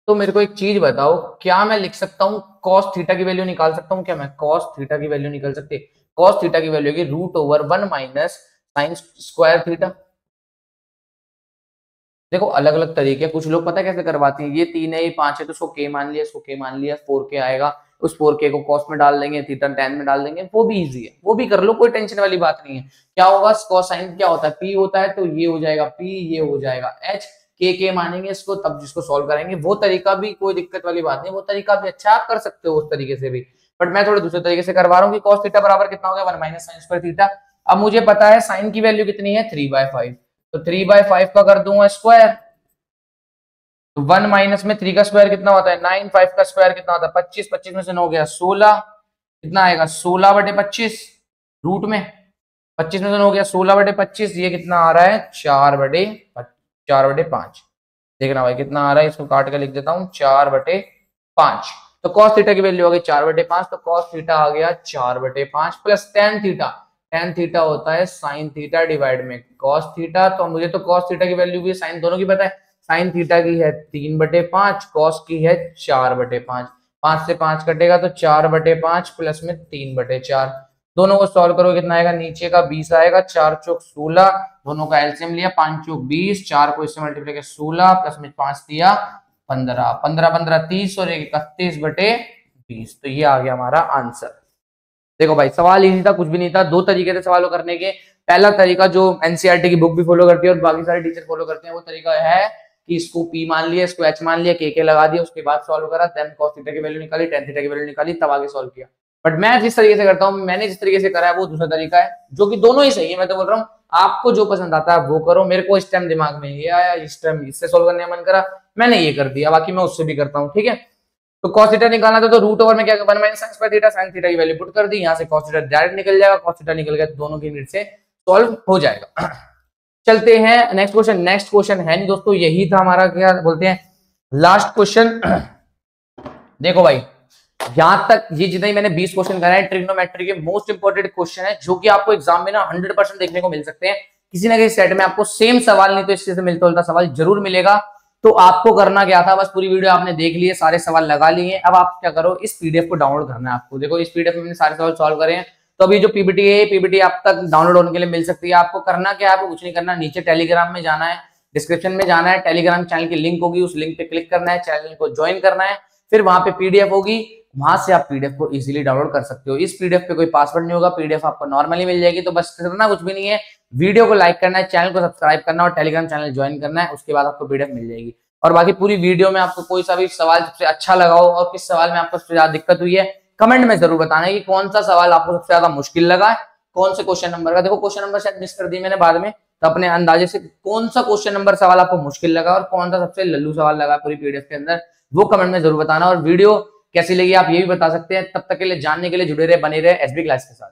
तो मेरे को एक चीज बताओ, क्या मैं लिख सकता हूँ कॉस थीटा की वैल्यू निकाल सकता हूँ क्या? मैं कॉस थीटा की वैल्यू निकाल सकते, कॉस थीटा की वैल्यू की √1 माइनस साइन स्क्वायर थीटा। देखो अलग अलग तरीके, कुछ लोग पता है कैसे करवाते हैं, ये 3 है ये 5 है तो इसको के मान लिया, इसको के मान लिया, 4k आएगा, उस 4k को कॉस में डाल देंगे, थीटा tan में डाल देंगे, वो भी इजी है, वो भी कर लो, कोई टेंशन वाली बात नहीं है। क्या होगा, कॉस साइन क्या होता है, p होता है, तो ये हो जाएगा p, ये हो जाएगा h, के मानेंगे इसको, तब जिसको सॉल्व करेंगे। वो तरीका भी कोई दिक्कत वाली बात नहीं, वो तरीका भी अच्छा, आप कर सकते हो उस तरीके से भी, बट मैं थोड़े दूसरे तरीके से करवा रहा हूँ कि कॉस थीटा बराबर कितना हो गया 1 माइनस साइन स्क्वायर थीटा। अब मुझे पता है साइन की वैल्यू कितनी है 3/5, तो 3/5 का कर दूंगा स्क्वायर, तो 1 माइनस में 3 का स्क्वायर कितना होता है 9, 5 का स्क्वायर कितना होता है 25, 25 में से 9 गया 16, कितना आएगा 16/25 रूट में, 25 में से 9 गया 16/25, ये कितना आ रहा है 4/5। देखना भाई कितना आ रहा है, इसको काट के लिख देता हूँ 4/5। तो कॉस थीटा की वैल्यू हो गई 4/5, तो कॉस थीटा आ गया 4/5 plus tan theta, ten theta होता है साइन थीटा डिवाइड में कॉस थीटा। तो मुझे तो कॉस थीटा की वैल्यू भी साइन दोनों की पता है, साइन थीटा की है 3/5, कॉस की है 4/5, 5 से 5 कटेगा तो 4/5 प्लस में 3/4, दोनों को सॉल्व करो कितना आएगा, नीचे का 20 आएगा, 4 चौक 16, दोनों का एलसीएम लिया 5 चौक 20, 4 को इससे मल्टीप्लाई किया 16 प्लस में 5 दिया 15, 15 15 30 और 31/20, तो ये आ गया हमारा आंसर। देखो भाई सवाल इजी था, कुछ भी नहीं था, दो तरीके थे सवालों करने के। पहला तरीका जो एनसीईआरटी की बुक भी फॉलो करती है और बाकी सारे टीचर फॉलो करते हैं, वो तरीका है कि इसको p मान लिया, इसको h मान लिया, के लगा दिया, उसके बाद सॉल्व करा, देन cos थीटा की वैल्यू निकाली, tan थीटा की वैल्यू निकाली, तब आगे सॉल्व किया। बट मैं जिस तरीके से करता हूँ, मैंने जिस तरीके से करा है वो दूसरा तरीका है, जो कि दोनों ही सही है। मैं तो बोल रहा हूँ आपको जो पसंद आता है वो करो, मेरे को इस टाइम दिमाग में ये आया, इस टाइम इससे सॉल्व करने का मन करा, मैंने ये कर दिया, बाकी मैं उससे भी करता हूँ, ठीक है। तो cos थीटा निकालना था तो √ओवर में क्या 1 minus sine square theta, sine theta की वैल्यू पुट कर दी, यहाँ से cos थीटा डायरेक्ट निकल जाएगा, cos थीटा निकल गया तो दोनों की यूनिट से सॉल्व हो जाएगा। चलते हैं नेक्स्ट क्वेश्चन। नेक्स्ट क्वेश्चन है नहीं दोस्तों, यही था हमारा क्या बोलते हैं लास्ट क्वेश्चन। देखो भाई यहां तक ये जितने मैंने 20 क्वेश्चन कराए हैं ट्रिग्नोमेट्री के मोस्ट इंपोर्टेंट क्वेश्चन है, जो कि आपको एग्जाम में ना 100% देखने को मिल सकते हैं। किसी ना किसी सेट में आपको सेम सवाल नहीं तो इससे मिलता जुलता सवाल जरूर मिलेगा। तो आपको करना क्या था, बस पूरी वीडियो आपने देख ली है, सारे सवाल लगा लिए, अब आप क्या करो, इस पीडीएफ को डाउनलोड करना है आपको। देखो इस पीडीएफ में मैंने सारे सवाल सॉल्व करे हैं, तो अभी जो पीपीटी है, पीपीटी आप तक डाउनलोड होने के लिए मिल सकती है। आपको करना क्या है, आपको कुछ नहीं करना, नीचे टेलीग्राम में जाना है, डिस्क्रिप्शन में जाना है, टेलीग्राम चैनल की लिंक होगी, उस लिंक पे क्लिक करना है, चैनल को ज्वाइन करना है, फिर वहां पे पीडीएफ होगी, वहां से आप पीडीएफ को इजीली डाउनलोड कर सकते हो। इस पीडीएफ पे कोई पासवर्ड नहीं होगा, पीडीएफ आपको नॉर्मली मिल जाएगी। तो बस करना कुछ भी नहीं है, वीडियो को लाइक करना है, चैनल को सब्सक्राइब करना और टेलीग्राम चैनल ज्वाइन करना है, उसके बाद आपको पीडीएफ मिल जाएगी। और बाकी पूरी वीडियो में आपको कोई सा भी सवाल सबसे अच्छा लगा हो और किस सवाल में आपको सबसे ज्यादा दिक्कत हुई है, कमेंट में जरूर बताना है कि कौन सा सवाल आपको सबसे ज्यादा मुश्किल लगा है, कौन से क्वेश्चन नंबर का। देखो क्वेश्चन नंबर शायद मिस कर दी मैंने बाद में, तो अपने अंदाजे से कौन सा क्वेश्चन नंबर सवाल आपको मुश्किल लगा और कौन सा सबसे लल्लू सवाल लगा पूरी पीडीएफ के अंदर, वो कमेंट में जरूर बताना। और वीडियो कैसी लगी आप ये भी बता सकते हैं। तब तक के लिए जानने के लिए जुड़े रहे, बने रहे एसबी क्लास के साथ।